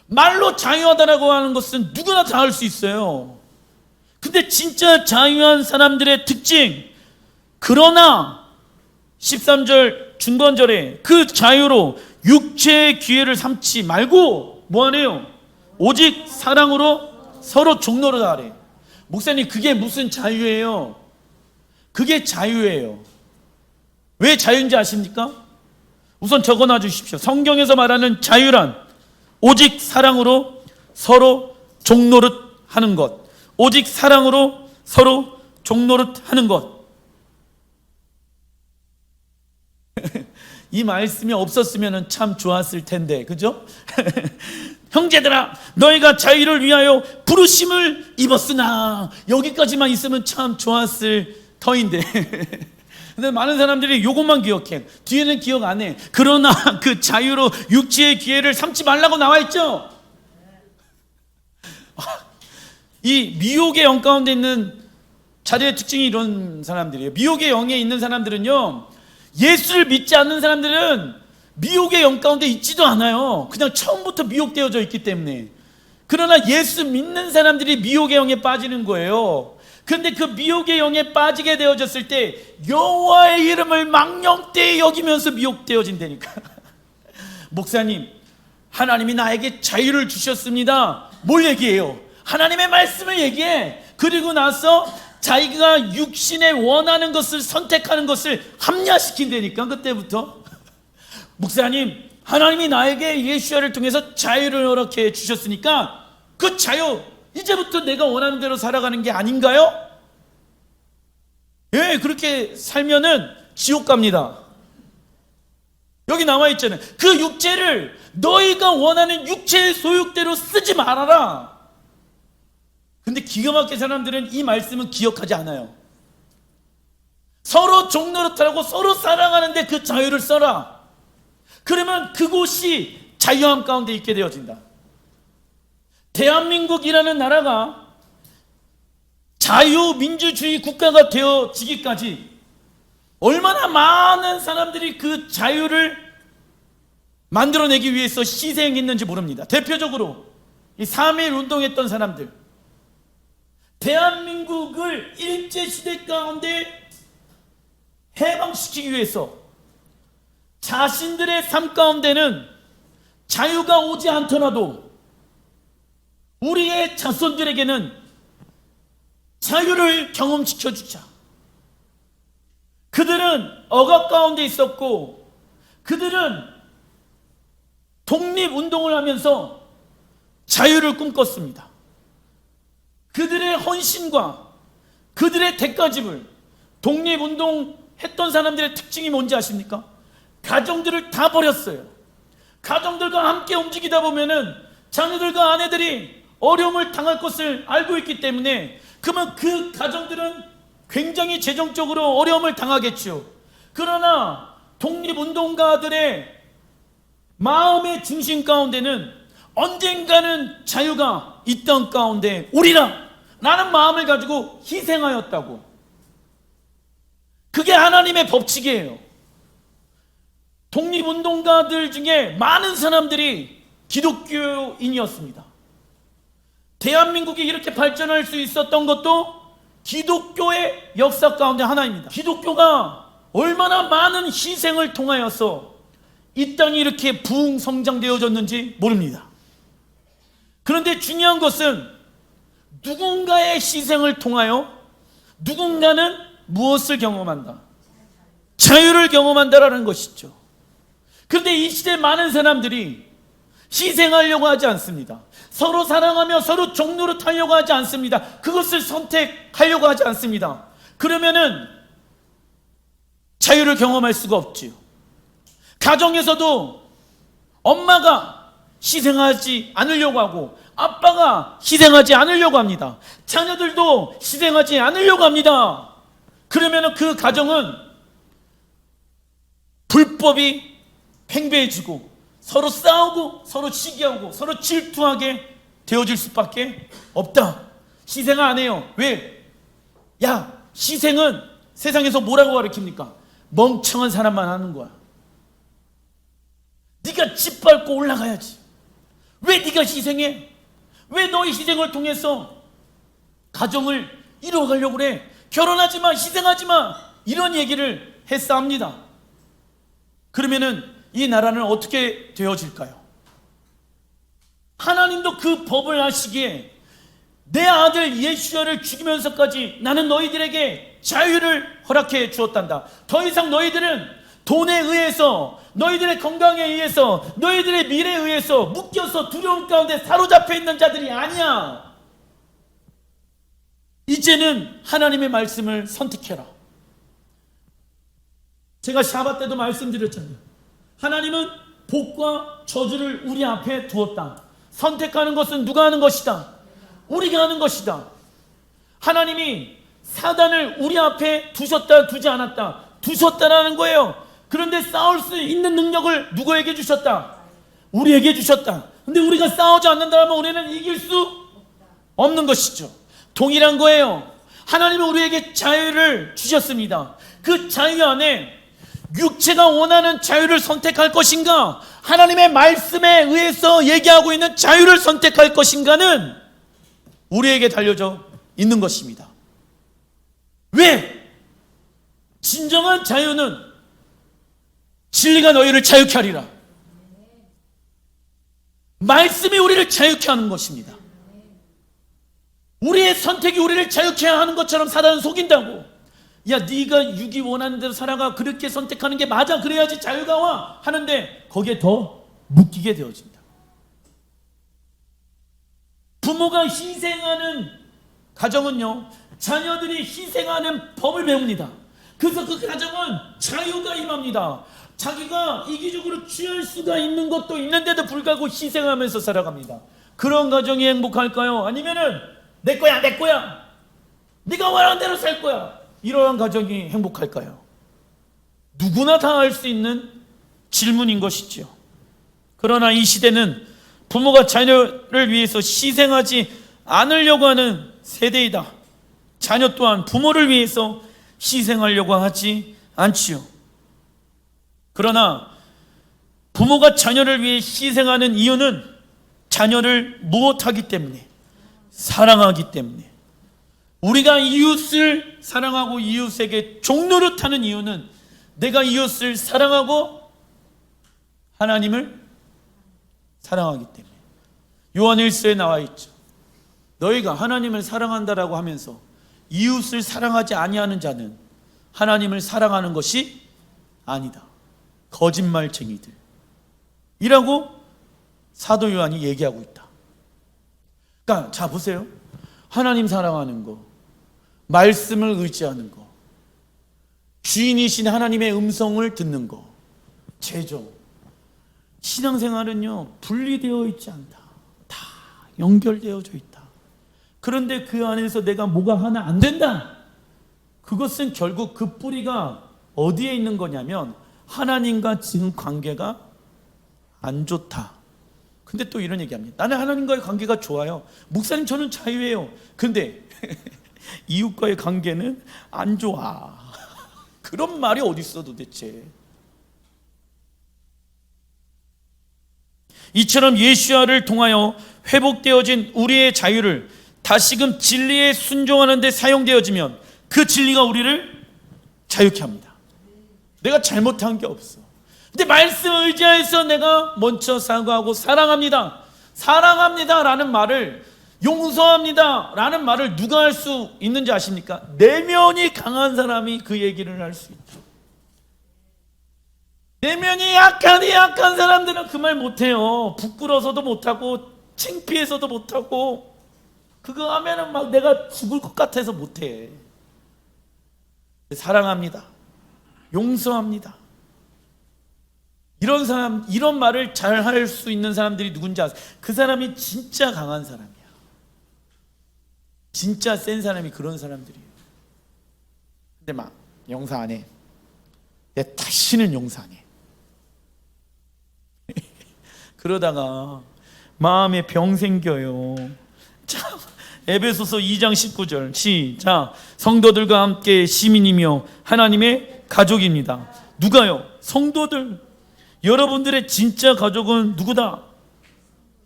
말로 자유하다라고 하는 것은 누구나 다 할 수 있어요. 근데 진짜 자유한 사람들의 특징, 그러나 13절 중간절에 그 자유로 육체의 기회를 삼지 말고 뭐하네요? 오직 사랑으로 서로 종로를 하래. 목사님, 그게 무슨 자유예요? 그게 자유예요. 왜 자유인지 아십니까? 우선 적어놔 주십시오. 성경에서 말하는 자유란 오직 사랑으로 서로 종노릇 하는 것. 오직 사랑으로 서로 종노릇 하는 것. 이 말씀이 없었으면 참 좋았을 텐데, 그죠? 형제들아, 너희가 자유를 위하여 부르심을 입었으나, 여기까지만 있으면 참 좋았을 터인데. 근데 많은 사람들이 요것만 기억해. 뒤에는 기억 안 해. 그러나 그 자유로 육체의 기회를 삼지 말라고 나와 있죠. 이 미혹의 영 가운데 있는 자리의 특징이 이런 사람들이에요. 미혹의 영에 있는 사람들은요, 예수를 믿지 않는 사람들은 미혹의 영 가운데 있지도 않아요. 그냥 처음부터 미혹되어져 있기 때문에. 그러나 예수 믿는 사람들이 미혹의 영에 빠지는 거예요. 그런데 그 미혹의 영에 빠지게 되어졌을 때 여호와의 이름을 망령되이 여기면서 미혹되어진다니까. 목사님, 하나님이 나에게 자유를 주셨습니다. 뭘 얘기해요? 하나님의 말씀을 얘기해. 그리고 나서 자기가 육신에 원하는 것을 선택하는 것을 합리화시킨다니까. 그때부터 목사님, 하나님이 나에게 예수야를 통해서 자유를 허락해 주셨으니까 그 자유, 이제부터 내가 원하는 대로 살아가는 게 아닌가요? 예, 그렇게 살면은 지옥 갑니다. 여기 나와 있잖아요. 그 육체를 너희가 원하는 육체의 소욕대로 쓰지 말아라. 근데 기가 막힌 사람들은 이 말씀은 기억하지 않아요. 서로 종노릇하고 서로 사랑하는데 그 자유를 써라. 그러면 그곳이 자유함 가운데 있게 되어진다. 대한민국이라는 나라가 자유민주주의 국가가 되어지기까지 얼마나 많은 사람들이 그 자유를 만들어내기 위해서 희생했는지 모릅니다. 대표적으로 이 3.1 운동했던 사람들, 대한민국을 일제시대 가운데 해방시키기 위해서 자신들의 삶 가운데는 자유가 오지 않더라도 우리의 자손들에게는 자유를 경험시켜 주자. 그들은 억압 가운데 있었고 그들은 독립운동을 하면서 자유를 꿈꿨습니다. 그들의 헌신과 그들의 대가집을, 독립운동 했던 사람들의 특징이 뭔지 아십니까? 가정들을 다 버렸어요. 가정들과 함께 움직이다 보면은 자녀들과 아내들이 어려움을 당할 것을 알고 있기 때문에, 그러면 그 가정들은 굉장히 재정적으로 어려움을 당하겠죠. 그러나 독립운동가들의 마음의 중심 가운데는 언젠가는 자유가 있던 가운데 우리라 라는 마음을 가지고 희생하였다고. 그게 하나님의 법칙이에요. 독립운동가들 중에 많은 사람들이 기독교인이었습니다. 대한민국이 이렇게 발전할 수 있었던 것도 기독교의 역사 가운데 하나입니다. 기독교가 얼마나 많은 희생을 통하여서 이 땅이 이렇게 부흥성장되어졌는지 모릅니다. 그런데 중요한 것은 누군가의 희생을 통하여 누군가는 무엇을 경험한다? 자유를 경험한다라는 것이죠. 그런데 이 시대 많은 사람들이 희생하려고 하지 않습니다. 서로 사랑하며 서로 종노릇하려고 하지 않습니다. 그것을 선택하려고 하지 않습니다. 그러면은 자유를 경험할 수가 없지요. 가정에서도 엄마가 희생하지 않으려고 하고 아빠가 희생하지 않으려고 합니다. 자녀들도 희생하지 않으려고 합니다. 그러면 그 가정은 불법이 팽배해지고 서로 싸우고 서로 시기하고 서로 질투하게 되어질 수밖에 없다. 희생을 안 해요. 왜? 야, 희생은 세상에서 뭐라고 가르칩니까? 멍청한 사람만 하는 거야. 네가 짓밟고 올라가야지. 왜 네가 희생해? 왜 너의 희생을 통해서 가정을 이루어가려고 그래? 결혼하지 마, 희생하지 마, 이런 얘기를 했사옵니다. 그러면은 이 나라는 어떻게 되어질까요? 하나님도 그 법을 하시기에 내 아들 예수야를 죽이면서까지 나는 너희들에게 자유를 허락해 주었단다. 더 이상 너희들은 돈에 의해서, 너희들의 건강에 의해서, 너희들의 미래에 의해서 묶여서 두려움 가운데 사로잡혀 있는 자들이 아니야. 이제는 하나님의 말씀을 선택해라. 제가 샤bat 때도 말씀드렸잖아요. 하나님은 복과 저주를 우리 앞에 두었다. 선택하는 것은 누가 하는 것이다? 우리가 하는 것이다. 하나님이 사단을 우리 앞에 두셨다, 두지 않았다. 두셨다라는 거예요. 그런데 싸울 수 있는 능력을 누구에게 주셨다? 우리에게 주셨다. 근데 우리가 싸우지 않는다면 우리는 이길 수 없는 것이죠. 동일한 거예요. 하나님은 우리에게 자유를 주셨습니다. 그 자유 안에 육체가 원하는 자유를 선택할 것인가, 하나님의 말씀에 의해서 얘기하고 있는 자유를 선택할 것인가는 우리에게 달려져 있는 것입니다. 왜? 진정한 자유는 진리가 너희를 자유케 하리라. 말씀이 우리를 자유케 하는 것입니다. 우리의 선택이 우리를 자유케 하는 것처럼 사단은 속인다고. 야, 네가 육이 원하는 대로 살아가. 그렇게 선택하는 게 맞아. 그래야지 자유가 와 하는데 거기에 더 묶이게 되어진다. 부모가 희생하는 가정은요, 자녀들이 희생하는 법을 배웁니다. 그래서 그 가정은 자유가 임합니다. 자기가 이기적으로 취할 수가 있는 것도 있는데도 불구하고 희생하면서 살아갑니다. 그런 가정이 행복할까요? 아니면은 내 거야, 내 거야, 네가 원하는 대로 살 거야, 이러한 가정이 행복할까요? 누구나 다 할 수 있는 질문인 것이지요. 그러나 이 시대는 부모가 자녀를 위해서 희생하지 않으려고 하는 세대이다. 자녀 또한 부모를 위해서 희생하려고 하지 않지요. 그러나 부모가 자녀를 위해 희생하는 이유는 자녀를 무엇하기 때문에? 사랑하기 때문에. 우리가 이웃을 사랑하고 이웃에게 종노릇하는 이유는 내가 이웃을 사랑하고 하나님을 사랑하기 때문에. 요한 1서에 나와 있죠. 너희가 하나님을 사랑한다라고 하면서 이웃을 사랑하지 아니하는 자는 하나님을 사랑하는 것이 아니다. 거짓말쟁이들 이라고 사도 요한이 얘기하고 있다. 그러니까 자 보세요. 하나님 사랑하는 거, 말씀을 의지하는 거, 주인이신 하나님의 음성을 듣는 거, 제정. 신앙생활은요, 분리되어 있지 않다. 다 연결되어져 있다. 그런데 그 안에서 내가 뭐가 하나 안 된다. 그것은 결국 그 뿌리가 어디에 있는 거냐면 하나님과 지금 관계가 안 좋다. 근데 또 이런 얘기합니다. 나는 하나님과의 관계가 좋아요. 목사님 저는 자유해요. 근데 이웃과의 관계는 안 좋아. 그런 말이 어디 있어 도대체. 이처럼 예수야를 통하여 회복되어진 우리의 자유를 다시금 진리에 순종하는 데 사용되어지면 그 진리가 우리를 자유케 합니다. 내가 잘못한 게 없어. 근데 말씀을 의지해서 내가 먼저 사과하고 사랑합니다, 사랑합니다 라는 말을, 용서합니다 라는 말을 누가 할 수 있는지 아십니까? 내면이 강한 사람이 그 얘기를 할 수 있죠. 내면이 약한 사람들은 그 말 못해요. 부끄러워서도 못하고 창피해서도 못하고 그거 하면은 막 내가 죽을 것 같아서 못해. 사랑합니다, 용서합니다, 이런 사람, 이런 말을 잘 할 수 있는 사람들이 누군지 아세요? 그 사람이 진짜 강한 사람이야. 진짜 센 사람이 그런 사람들이에요. 근데 막 용서 안 해. 내 다시는 용서 안 해. 그러다가 마음에 병 생겨요. 자, 에베소서 2장 19절 시작. 성도들과 함께 시민이며 하나님의 가족입니다. 누가요? 성도들. 여러분들의 진짜 가족은 누구다?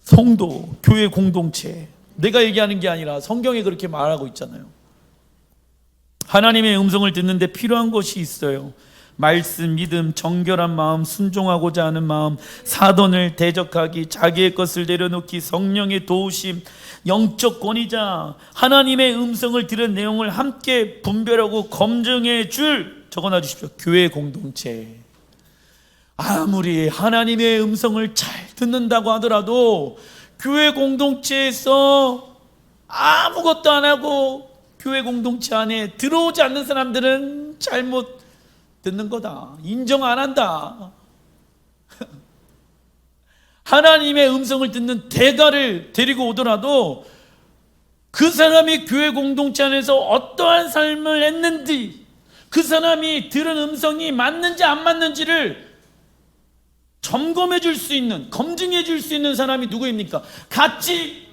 성도, 교회 공동체. 내가 얘기하는 게 아니라 성경에 그렇게 말하고 있잖아요. 하나님의 음성을 듣는데 필요한 것이 있어요. 말씀, 믿음, 정결한 마음, 순종하고자 하는 마음, 사돈을 대적하기, 자기의 것을 내려놓기, 성령의 도우심, 영적 권위자, 하나님의 음성을 들은 내용을 함께 분별하고 검증해 줄, 적어놔 주십시오. 교회 공동체. 아무리 하나님의 음성을 잘 듣는다고 하더라도 교회 공동체에서 아무것도 안 하고 교회 공동체 안에 들어오지 않는 사람들은 잘못 듣는 거다. 인정 안 한다. 하나님의 음성을 듣는 대가를 데리고 오더라도 그 사람이 교회 공동체 안에서 어떠한 삶을 했는지, 그 사람이 들은 음성이 맞는지 안 맞는지를 점검해 줄 수 있는, 검증해 줄 수 있는 사람이 누구입니까? 같이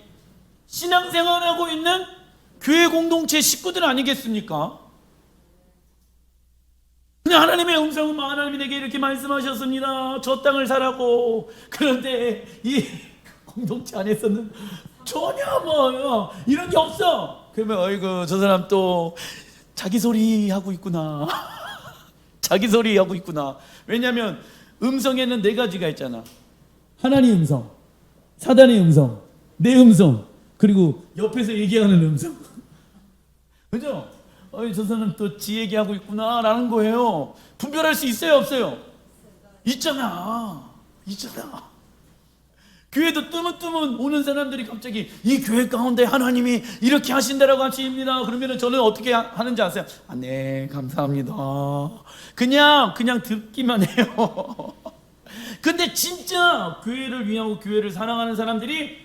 신앙생활하고 있는 교회 공동체 식구들 아니겠습니까? 그냥 하나님의 음성은 하나님이 내게 이렇게 말씀하셨습니다. 저 땅을 사라고. 그런데 이 공동체 안에서는 전혀 이런 게 없어. 그러면 어이구, 저 사람 또 자기 소리 하고 있구나. 자기 소리 하고 있구나. 왜냐하면 음성에는 네 가지가 있잖아. 하나님 음성, 사단의 음성, 내 음성, 그리고 옆에서 얘기하는 음성. 그죠? 저 사람 또 지 얘기하고 있구나 라는 거예요. 분별할 수 있어요, 없어요? 있잖아. 교회도 뜨문뜨문 오는 사람들이 갑자기 이 교회 가운데 하나님이 이렇게 하신다라고 하십니다. 그러면 저는 어떻게 하는지 아세요? 네, 감사합니다. 그냥 듣기만 해요. 근데 진짜 교회를 위하고 교회를 사랑하는 사람들이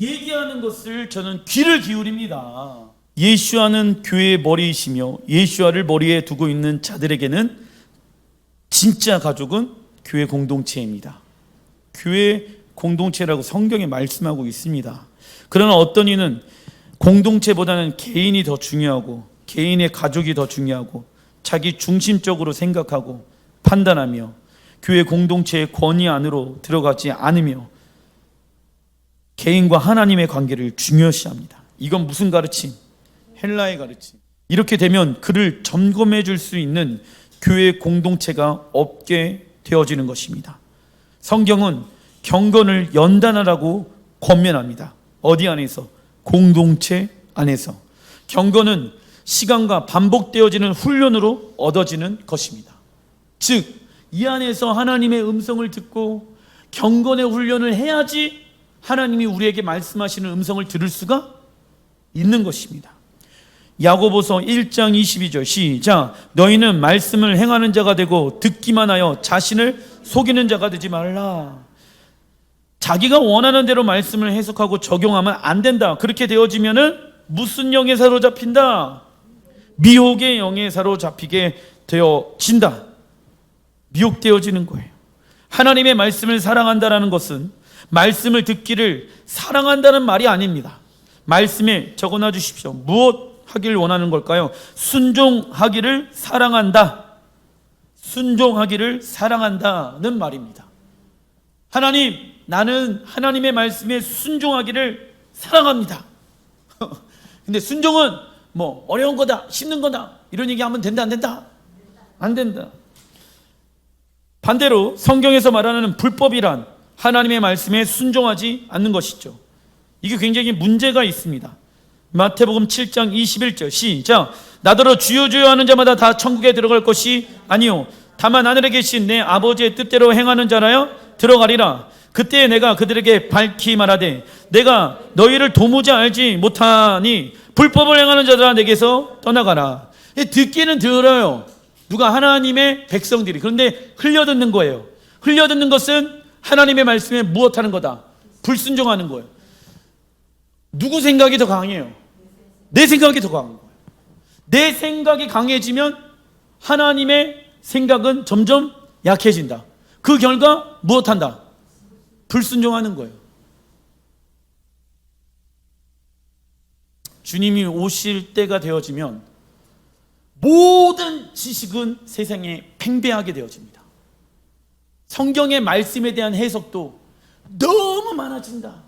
얘기하는 것을 저는 귀를 기울입니다. 예수와는 교회의 머리이시며 예수와를 머리에 두고 있는 자들에게는 진짜 가족은 교회 공동체입니다. 교회 공동체라고 성경에 말씀하고 있습니다. 그러나 어떤 이는 공동체보다는 개인이 더 중요하고 개인의 가족이 더 중요하고 자기 중심적으로 생각하고 판단하며 교회 공동체의 권위 안으로 들어가지 않으며 개인과 하나님의 관계를 중요시합니다. 이건 무슨 가르침? 헬라의 가르침. 이렇게 되면 그를 점검해 줄 수 있는 교회 공동체가 없게 되어지는 것입니다. 성경은 경건을 연단하라고 권면합니다. 어디 안에서? 공동체 안에서. 경건은 시간과 반복되어지는 훈련으로 얻어지는 것입니다. 즉, 이 안에서 하나님의 음성을 듣고 경건의 훈련을 해야지 하나님이 우리에게 말씀하시는 음성을 들을 수가 있는 것입니다. 야고보서 1장 22절 시작. 너희는 말씀을 행하는 자가 되고 듣기만 하여 자신을 속이는 자가 되지 말라. 자기가 원하는 대로 말씀을 해석하고 적용하면 안 된다. 그렇게 되어지면은 무슨 영에 사로잡힌다? 미혹의 영에 사로잡히게 되어진다. 미혹되어지는 거예요. 하나님의 말씀을 사랑한다라는 것은 말씀을 듣기를 사랑한다는 말이 아닙니다. 말씀에 적어놔 주십시오. 무엇 하길 원하는 걸까요? 순종하기를 사랑한다. 순종하기를 사랑한다는 말입니다. 하나님, 나는 하나님의 말씀에 순종하기를 사랑합니다. 근데 순종은 어려운 거다, 힘든 거다 이런 얘기하면 된다, 안 된다? 안 된다. 반대로 성경에서 말하는 불법이란 하나님의 말씀에 순종하지 않는 것이죠. 이게 굉장히 문제가 있습니다. 마태복음 7장 21절 시작. 나더러 주여 주여 하는 자마다 다 천국에 들어갈 것이 아니요 다만 하늘에 계신 내 아버지의 뜻대로 행하는 자라야 들어가리라. 그때 내가 그들에게 밝히 말하되 내가 너희를 도무지 알지 못하니 불법을 행하는 자들아 내게서 떠나가라. 듣기는 들어요. 누가? 하나님의 백성들이. 그런데 흘려듣는 거예요. 흘려듣는 것은 하나님의 말씀에 무엇하는 거다? 불순종하는 거예요. 누구 생각이 더 강해요? 내 생각이 더 강한 거예요. 내 생각이 강해지면 하나님의 생각은 점점 약해진다. 그 결과 무엇한다? 불순종하는 거예요. 주님이 오실 때가 되어지면 모든 지식은 세상에 팽배하게 되어집니다. 성경의 말씀에 대한 해석도 너무 많아진다.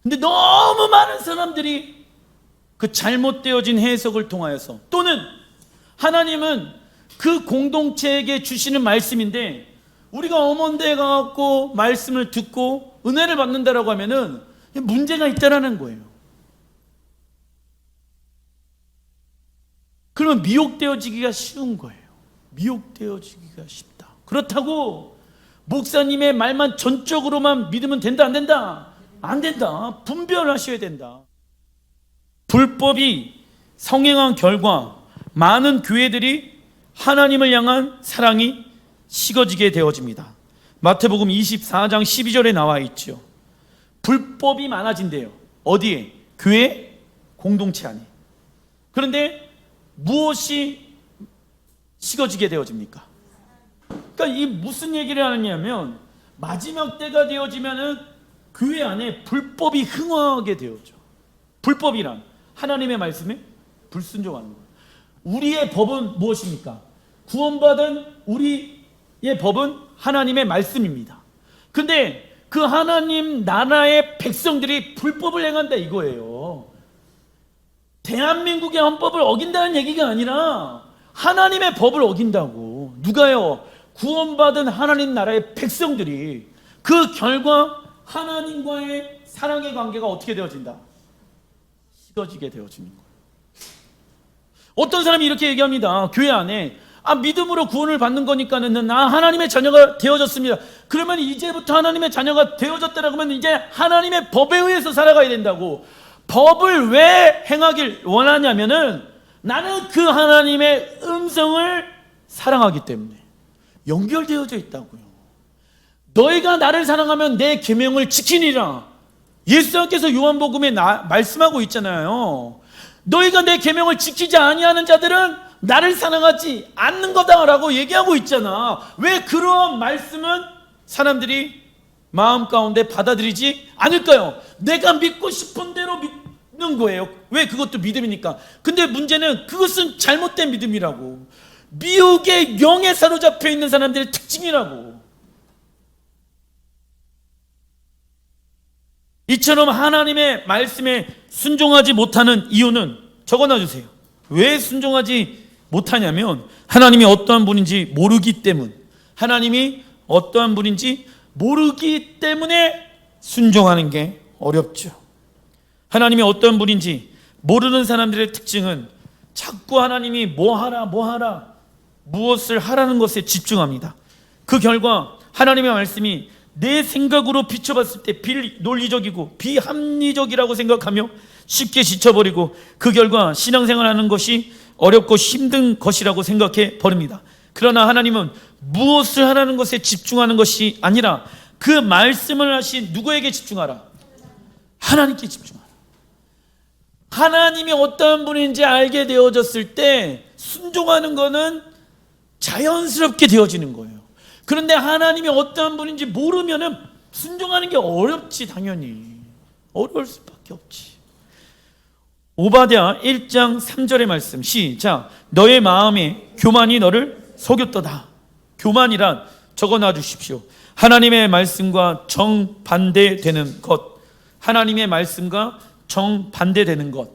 근데 너무 많은 사람들이 그 잘못되어진 해석을 통하여서, 또는 하나님은 그 공동체에게 주시는 말씀인데, 우리가 엄원대에 가갖고 말씀을 듣고 은혜를 받는다라고 하면은 문제가 있다라는 거예요. 그러면 미혹되어지기가 쉬운 거예요. 미혹되어지기가 쉽다. 그렇다고 목사님의 말만 전적으로만 믿으면 된다, 안 된다? 안 된다. 분별하셔야 된다. 불법이 성행한 결과 많은 교회들이 하나님을 향한 사랑이 식어지게 되어집니다. 마태복음 24장 12절에 나와 있죠. 불법이 많아진대요. 어디에? 교회 공동체 안에. 그런데 무엇이 식어지게 되어집니까? 그러니까 이 무슨 얘기를 하느냐면, 마지막 때가 되어지면은 교회 안에 불법이 흥황하게 되어져. 불법이란 하나님의 말씀에 불순종하는 거예요. 우리의 법은 무엇입니까? 구원받은 우리의 법은 하나님의 말씀입니다. 근데 그 하나님 나라의 백성들이 불법을 행한다 이거예요. 대한민국의 헌법을 어긴다는 얘기가 아니라 하나님의 법을 어긴다고. 누가요? 구원받은 하나님 나라의 백성들이. 그 결과 하나님과의 사랑의 관계가 어떻게 되어진다? 식어지게 되어지는 거예요. 어떤 사람이 이렇게 얘기합니다. 교회 안에 믿음으로 구원을 받는 거니까는 나 하나님의 자녀가 되어졌습니다. 그러면 이제부터 하나님의 자녀가 되어졌다라고 하면 이제 하나님의 법에 의해서 살아가야 된다고. 법을 왜 행하길 원하냐면은 나는 그 하나님의 음성을 사랑하기 때문에. 연결되어져 있다고요. 너희가 나를 사랑하면 내 계명을 지키니라. 예수님께서 요한복음에 말씀하고 있잖아요. 너희가 내 계명을 지키지 아니하는 자들은 나를 사랑하지 않는 거다라고 얘기하고 있잖아. 왜 그런 말씀은 사람들이 마음 가운데 받아들이지 않을까요? 내가 믿고 싶은 대로 믿는 거예요. 왜? 그것도 믿음이니까. 근데 문제는 그것은 잘못된 믿음이라고. 미혹의 영에 사로잡혀 있는 사람들의 특징이라고. 이처럼 하나님의 말씀에 순종하지 못하는 이유는 적어놔주세요. 왜 순종하지 못하냐면 하나님이 어떠한 분인지 모르기 때문. 하나님이 어떠한 분인지 모르기 때문에 순종하는 게 어렵죠. 하나님이 어떤 분인지 모르는 사람들의 특징은 자꾸 하나님이 뭐하라 무엇을 하라는 것에 집중합니다. 그 결과 하나님의 말씀이 내 생각으로 비춰봤을 때 비논리적이고 비합리적이라고 생각하며 쉽게 지쳐버리고 그 결과 신앙생활하는 것이 어렵고 힘든 것이라고 생각해 버립니다. 그러나 하나님은 무엇을 하라는 것에 집중하는 것이 아니라 그 말씀을 하신 누구에게 집중하라? 하나님께 집중하라. 하나님이 어떤 분인지 알게 되어졌을 때 순종하는 것은 자연스럽게 되어지는 거예요. 그런데 하나님이 어떤 분인지 모르면은 순종하는 게 어렵지. 당연히 어려울 수밖에 없지. 오바댜 1장 3절의 말씀 시작. 너의 마음에 교만이 너를 속였도다. 교만이란 적어놔 주십시오. 하나님의 말씀과 정반대되는 것. 하나님의 말씀과 정반대되는 것.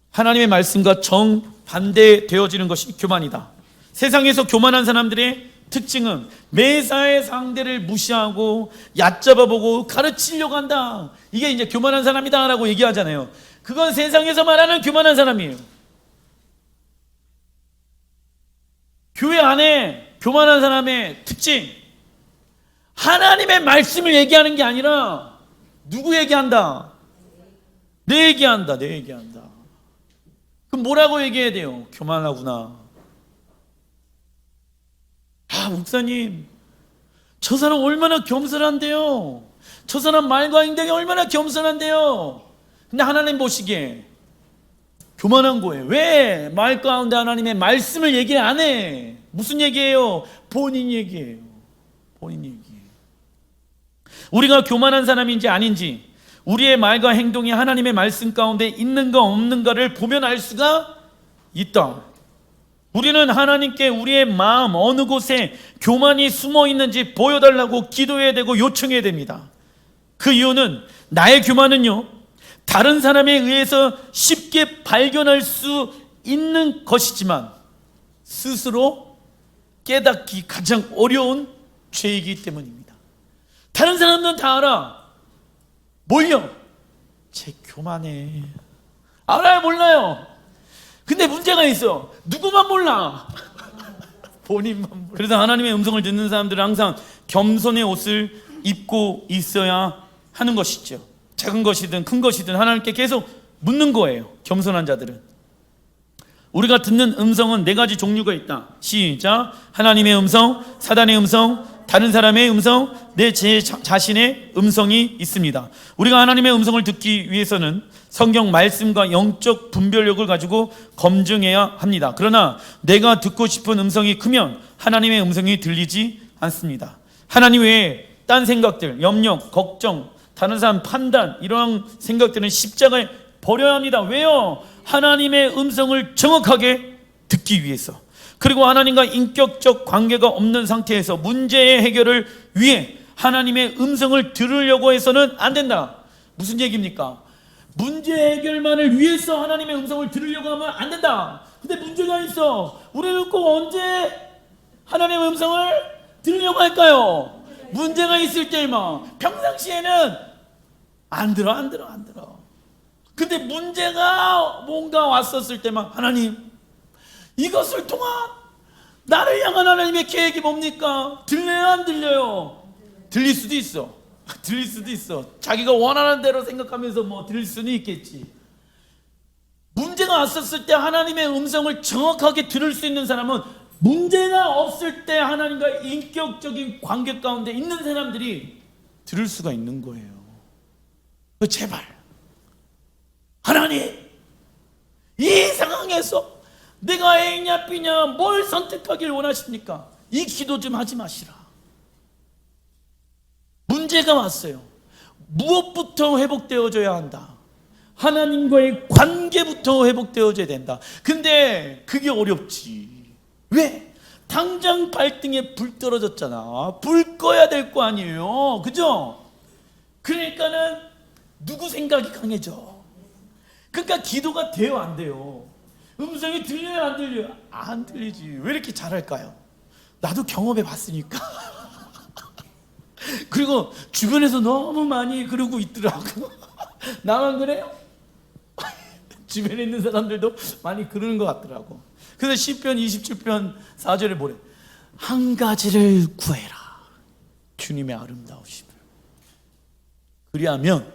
하나님의 말씀과 정반대되어지는 것이 교만이다. 세상에서 교만한 사람들의 특징은 매사에 상대를 무시하고 얕잡아보고 가르치려고 한다. 이게 이제 교만한 사람이다 라고 얘기하잖아요. 그건 세상에서 말하는 교만한 사람이에요. 교회 안에 교만한 사람의 특징, 하나님의 말씀을 얘기하는 게 아니라 누구 얘기한다? 내 얘기한다. 내 얘기한다. 그럼 뭐라고 얘기해야 돼요? 교만하구나. 목사님, 저 사람 얼마나 겸손한데요. 저 사람 말과 행동이 얼마나 겸손한데요. 근데 하나님 보시기에 교만한 거예요. 왜? 말 가운데 하나님의 말씀을 얘기 안 해. 무슨 얘기예요? 본인 얘기예요. 본인 얘기예요. 우리가 교만한 사람인지 아닌지, 우리의 말과 행동이 하나님의 말씀 가운데 있는가 없는가를 보면 알 수가 있다. 우리는 하나님께 우리의 마음 어느 곳에 교만이 숨어 있는지 보여달라고 기도해야 되고 요청해야 됩니다. 그 이유는 나의 교만은요, 다른 사람에 의해서 쉽게 발견할 수 있는 것이지만 스스로 깨닫기 가장 어려운 죄이기 때문입니다. 다른 사람들은 다 알아. 몰려. 쟤 교만해. 알아요, 몰라요? 근데 문제가 있어. 누구만 몰라? 본인만 몰라. 그래서 하나님의 음성을 듣는 사람들은 항상 겸손의 옷을 입고 있어야 하는 것이죠. 작은 것이든 큰 것이든 하나님께 계속 묻는 거예요. 겸손한 자들은. 우리가 듣는 음성은 4가지 종류가 있다. 시작. 하나님의 음성, 사단의 음성, 다른 사람의 음성, 내 자신의 음성이 있습니다. 우리가 하나님의 음성을 듣기 위해서는 성경 말씀과 영적 분별력을 가지고 검증해야 합니다. 그러나 내가 듣고 싶은 음성이 크면 하나님의 음성이 들리지 않습니다. 하나님 외에 딴 생각들, 염려, 걱정, 다른 사람 판단, 이러한 생각들은 십자가에 버려야 합니다. 왜요? 하나님의 음성을 정확하게 듣기 위해서. 그리고 하나님과 인격적 관계가 없는 상태에서 문제의 해결을 위해 하나님의 음성을 들으려고 해서는 안 된다. 무슨 얘기입니까? 문제 해결만을 위해서 하나님의 음성을 들으려고 하면 안 된다. 근데 문제가 있어. 우리는 꼭 언제 하나님의 음성을 들으려고 할까요? 문제가 있을 때만. 평상시에는 안 들어. 근데 문제가 뭔가 왔었을 때만, 하나님, 이것을 통한 나를 향한 하나님의 계획이 뭡니까? 들려요, 안 들려요? 들릴 수도 있어. 들릴 수도 있어. 자기가 원하는 대로 생각하면서 뭐 들릴 수는 있겠지. 문제가 왔었을 때 하나님의 음성을 정확하게 들을 수 있는 사람은 문제가 없을 때 하나님과 인격적인 관계 가운데 있는 사람들이 들을 수가 있는 거예요. 제발 하나님, 이 상황에서 내가 A냐 B냐 뭘 선택하길 원하십니까? 이 기도 좀 하지 마시라. 문제가 왔어요. 무엇부터 회복되어져야 한다? 하나님과의 관계부터 회복되어져야 된다. 근데 그게 어렵지. 왜? 당장 발등에 불 떨어졌잖아. 불 꺼야 될 거 아니에요. 그죠? 그러니까는 누구 생각이 강해져. 그러니까 기도가 돼요, 안 돼요? 음성이 들려요, 안 들려요? 안 들리지. 왜 이렇게 잘할까요? 나도 경험해 봤으니까. 그리고 주변에서 너무 많이 그러고 있더라고. 나만 그래요? 주변에 있는 사람들도 많이 그러는 것 같더라고. 그래서 시편 27편 4절에 뭐래? 한 가지를 구해라. 주님의 아름다우심을. 그리하면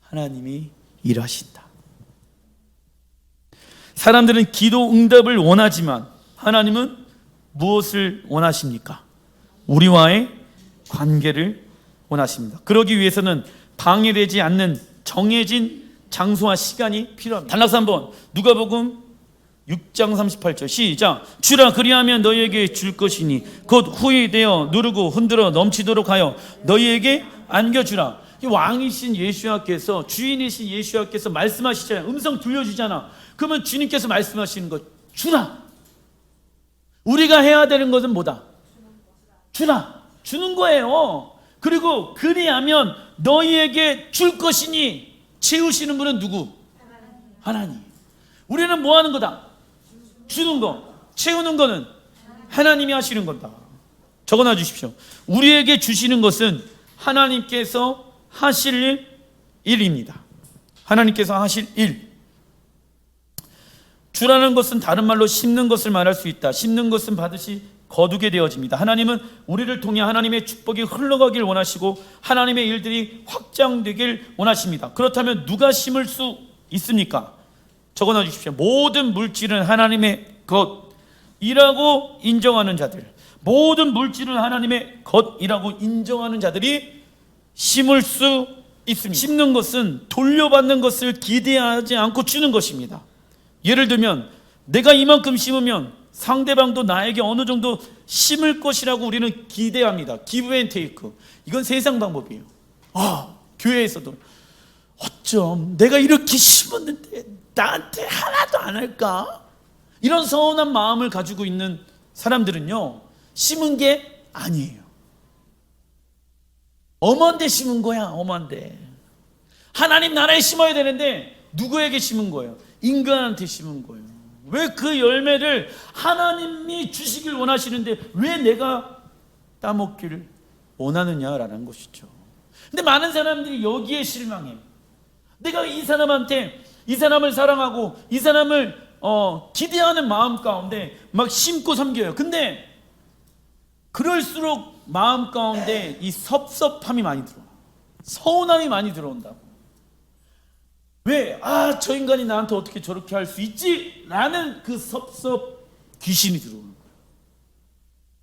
하나님이 일하신다. 사람들은 기도 응답을 원하지만 하나님은 무엇을 원하십니까? 우리와의 관계를 원하십니다. 그러기 위해서는 방해되지 않는 정해진 장소와 시간이 필요합니다. 단락서 한번, 누가복음 6장 38절 시작. 주라, 그리하면 너희에게 줄 것이니 곧 후회되어 누르고 흔들어 넘치도록 하여 너희에게 안겨주라. 왕이신 예수야께서, 주인이신 예수야께서 말씀하시잖아요. 음성 들려주잖아. 그러면 주님께서 말씀하시는 것, 주라. 우리가 해야 되는 것은 뭐다? 주라. 주는 거예요. 그리고 그리하면 너희에게 줄 것이니, 채우시는 분은 누구? 하나님. 우리는 뭐 하는 거다? 주는 거. 채우는 거는 하나님이 하시는 거다. 적어놔 주십시오. 우리에게 주시는 것은 하나님께서 하실 일입니다. 하나님께서 하실 일. 주라는 것은 다른 말로 심는 것을 말할 수 있다. 심는 것은 받으시 거두게 되어집니다. 하나님은 우리를 통해 하나님의 축복이 흘러가길 원하시고 하나님의 일들이 확장되길 원하십니다. 그렇다면 누가 심을 수 있습니까? 적어놔 주십시오. 모든 물질은 하나님의 것이라고 인정하는 자들, 모든 물질은 하나님의 것이라고 인정하는 자들이 심을 수 있습니다. 심는 것은 돌려받는 것을 기대하지 않고 주는 것입니다. 예를 들면 내가 이만큼 심으면 상대방도 나에게 어느 정도 심을 것이라고 우리는 기대합니다. 기브 앤 테이크. 이건 세상 방법이에요. 교회에서도 어쩜 내가 이렇게 심었는데 나한테 하나도 안 할까? 이런 서운한 마음을 가지고 있는 사람들은요, 심은 게 아니에요. 엄한데 심은 거야. 엄한데. 하나님 나라에 심어야 되는데 누구에게 심은 거예요? 인간한테 심은 거예요. 왜 그 열매를 하나님이 주시길 원하시는데 왜 내가 따먹기를 원하느냐라는 것이죠. 근데 많은 사람들이 여기에 실망해요. 내가 이 사람한테, 이 사람을 사랑하고 이 사람을 기대하는 마음 가운데 막 심고 섬겨요. 근데 그럴수록 마음 가운데 이 섭섭함이 많이 들어와. 서운함이 많이 들어온다고. 왜? 저 인간이 나한테 어떻게 저렇게 할 수 있지? 라는 그 섭섭 귀신이 들어오는 거예요.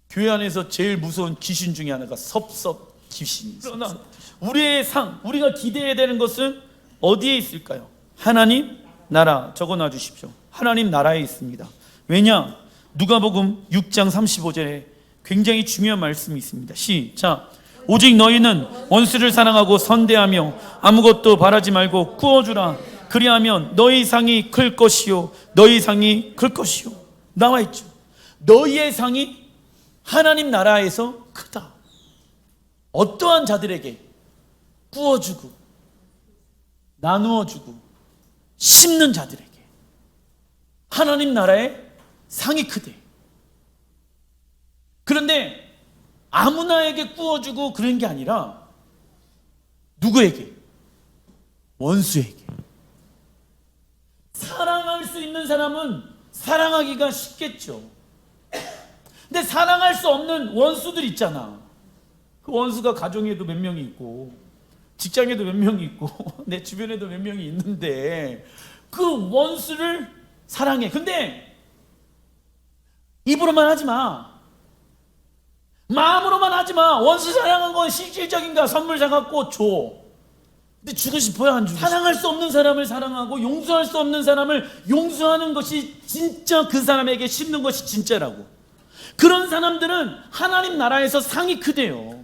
교회 안에서 제일 무서운 귀신 중에 하나가 섭섭 귀신이 있어요. 그러나 우리의 우리가 기대해야 되는 것은 어디에 있을까요? 하나님 나라. 적어놔 주십시오. 하나님 나라에 있습니다. 왜냐? 누가복음 6장 35절에 굉장히 중요한 말씀이 있습니다. 시작. 오직 너희는 원수를 사랑하고 선대하며 아무것도 바라지 말고 구워주라. 그리하면 너희 상이 클 것이요 너희 상이 클 것이요. 나와 있죠. 너희의 상이 하나님 나라에서 크다. 어떠한 자들에게 구워주고 나누어주고 심는 자들에게 하나님 나라의 상이 크대. 그런데 아무나에게 구워주고 그런 게 아니라 누구에게? 원수에게. 사랑할 수 있는 사람은 사랑하기가 쉽겠죠. 근데 사랑할 수 없는 원수들 있잖아. 그 원수가 가정에도 몇 명이 있고 직장에도 몇 명이 있고 내 주변에도 몇 명이 있는데 그 원수를 사랑해. 근데 입으로만 하지 마. 마음으로만 하지 마. 원수 사랑한 건 실질적인가? 선물 사갖고 줘. 근데 주고 싶어요? 안 주고 싶어요? 사랑할 수 없는 사람을 사랑하고 용서할 수 없는 사람을 용서하는 것이 진짜 그 사람에게 심는 것이 진짜라고. 그런 사람들은 하나님 나라에서 상이 크대요.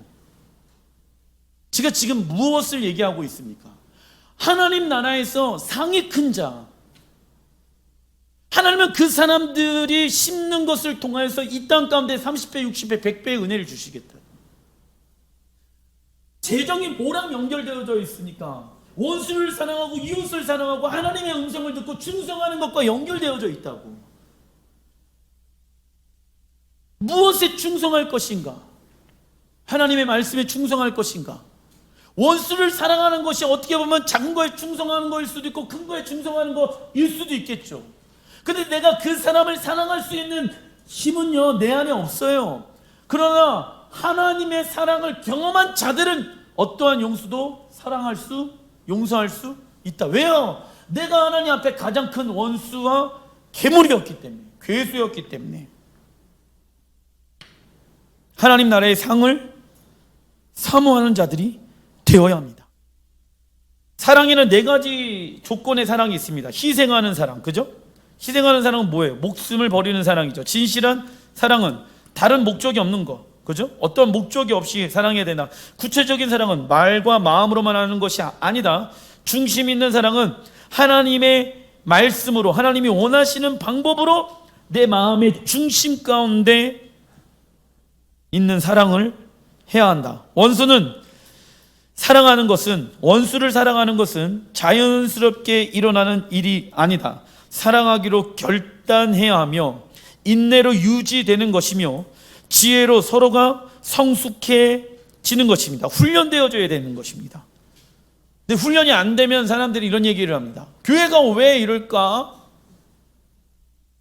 제가 지금 무엇을 얘기하고 있습니까? 하나님 나라에서 상이 큰 자. 하나님은 그 사람들이 심는 것을 통하여서 이 땅 가운데 30배, 60배, 100배의 은혜를 주시겠다. 재정이 뭐랑 연결되어져 있으니까 원수를 사랑하고 이웃을 사랑하고 하나님의 음성을 듣고 충성하는 것과 연결되어져 있다고. 무엇에 충성할 것인가? 하나님의 말씀에 충성할 것인가? 원수를 사랑하는 것이 어떻게 보면 작은 거에 충성하는 거일 수도 있고 큰 거에 충성하는 거일 수도 있겠죠. 근데 내가 그 사람을 사랑할 수 있는 힘은요 내 안에 없어요. 그러나 하나님의 사랑을 경험한 자들은 어떠한 용서도 용서할 수 있다. 왜요? 내가 하나님 앞에 가장 큰 원수와 괴물이었기 때문에, 괴수였기 때문에. 하나님 나라의 상을 사모하는 자들이 되어야 합니다. 사랑에는 4가지 조건의 사랑이 있습니다. 희생하는 사랑, 그죠? 희생하는 사랑은 뭐예요? 목숨을 버리는 사랑이죠. 진실한 사랑은 다른 목적이 없는 거, 그죠? 어떤 목적이 없이 사랑해야 되나? 구체적인 사랑은 말과 마음으로만 하는 것이 아니다. 중심 있는 사랑은 하나님의 말씀으로, 하나님이 원하시는 방법으로 내 마음의 중심 가운데 있는 사랑을 해야 한다. 원수를 사랑하는 것은 자연스럽게 일어나는 일이 아니다. 사랑하기로 결단해야 하며 인내로 유지되는 것이며 지혜로 서로가 성숙해지는 것입니다. 훈련되어져야 되는 것입니다. 근데 훈련이 안 되면 사람들이 이런 얘기를 합니다. 교회가 왜 이럴까?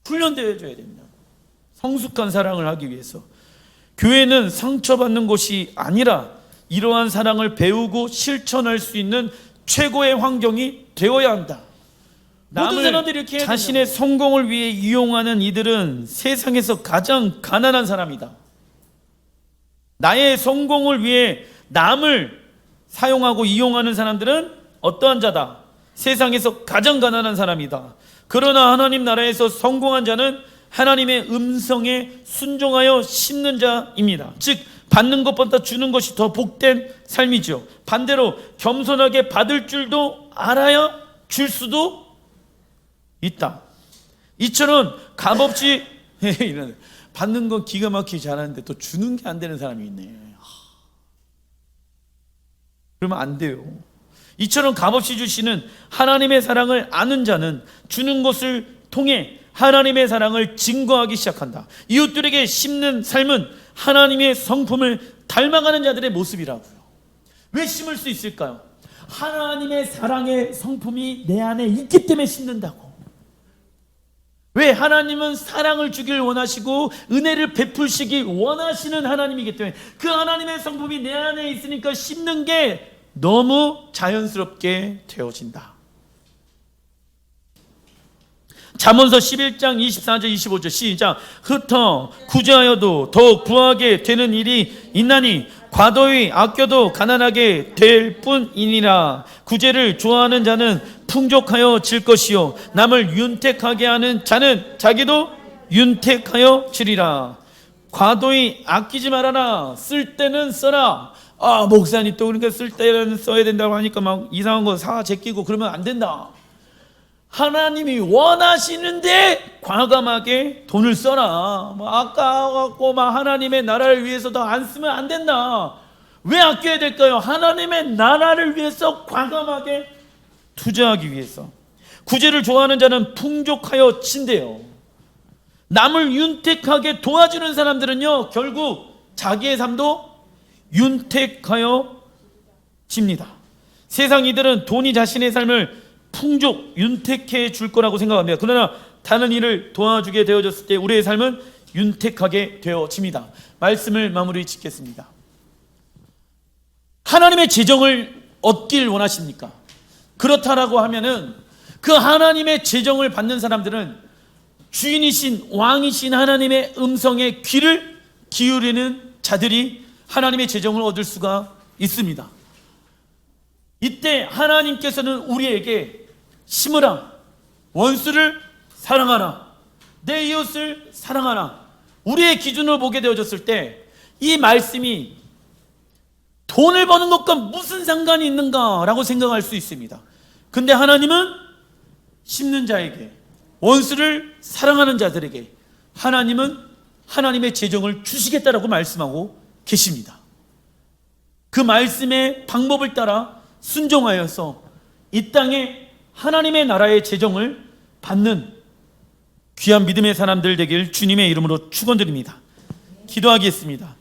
훈련되어져야 됩니다. 성숙한 사랑을 하기 위해서. 교회는 상처받는 곳이 아니라 이러한 사랑을 배우고 실천할 수 있는 최고의 환경이 되어야 한다. 모든 사람들이 이렇게 자신의 성공을 위해 이용하는 이들은 세상에서 가장 가난한 사람이다. 나의 성공을 위해 남을 사용하고 이용하는 사람들은 어떠한 자다? 세상에서 가장 가난한 사람이다. 그러나 하나님 나라에서 성공한 자는 하나님의 음성에 순종하여 심는 자입니다. 즉 받는 것보다 주는 것이 더 복된 삶이죠. 반대로 겸손하게 받을 줄도 알아야 줄 수도 있다. 이처럼 값없이 받는 건 기가 막히게 잘하는데 또 주는 게 안 되는 사람이 있네. 그러면 안 돼요. 이처럼 값없이 주시는 하나님의 사랑을 아는 자는 주는 것을 통해 하나님의 사랑을 증거하기 시작한다. 이웃들에게 심는 삶은 하나님의 성품을 닮아가는 자들의 모습이라고요. 왜 심을 수 있을까요? 하나님의 사랑의 성품이 내 안에 있기 때문에 심는다고. 왜? 하나님은 사랑을 주길 원하시고 은혜를 베풀시기 원하시는 하나님이기 때문에 그 하나님의 성품이 내 안에 있으니까 심는 게 너무 자연스럽게 되어진다. 잠언서 11장 24절 25절 시작. 흩어 구제하여도 더욱 부하게 되는 일이 있나니 과도히 아껴도 가난하게 될 뿐이니라. 구제를 좋아하는 자는 풍족하여 질 것이요 남을 윤택하게 하는 자는 자기도 윤택하여 지리라. 과도히 아끼지 말아라. 쓸 때는 써라. 목사님 또 그러니까 쓸 때는 써야 된다고 하니까 막 이상한 거 사 제끼고 그러면 안 된다. 하나님이 원하시는데 과감하게 돈을 써라. 아까워갖고 막 하나님의 나라를 위해서 더 안 쓰면 안 된다. 왜 아껴야 될까요? 하나님의 나라를 위해서 과감하게 투자하기 위해서. 구제를 좋아하는 자는 풍족하여 진대요. 남을 윤택하게 도와주는 사람들은요 결국 자기의 삶도 윤택하여 집니다. 세상 이들은 돈이 자신의 삶을 풍족, 윤택해 줄 거라고 생각합니다. 그러나 다른 일을 도와주게 되어졌을 때 우리의 삶은 윤택하게 되어집니다. 말씀을 마무리 짓겠습니다. 하나님의 재정을 얻길 원하십니까? 그렇다라고 하면은 그 하나님의 재정을 받는 사람들은 주인이신 왕이신 하나님의 음성에 귀를 기울이는 자들이 하나님의 재정을 얻을 수가 있습니다. 이때 하나님께서는 우리에게 심으라, 원수를 사랑하라, 내 이웃을 사랑하라, 우리의 기준으로 보게 되어졌을 때 이 말씀이 돈을 버는 것과 무슨 상관이 있는가라고 생각할 수 있습니다. 근데 하나님은 심는 자에게, 원수를 사랑하는 자들에게 하나님은 하나님의 재정을 주시겠다라고 말씀하고 계십니다. 그 말씀의 방법을 따라 순종하여서 이 땅에 하나님의 나라의 재정을 받는 귀한 믿음의 사람들 되길 주님의 이름으로 축원드립니다. 기도하겠습니다.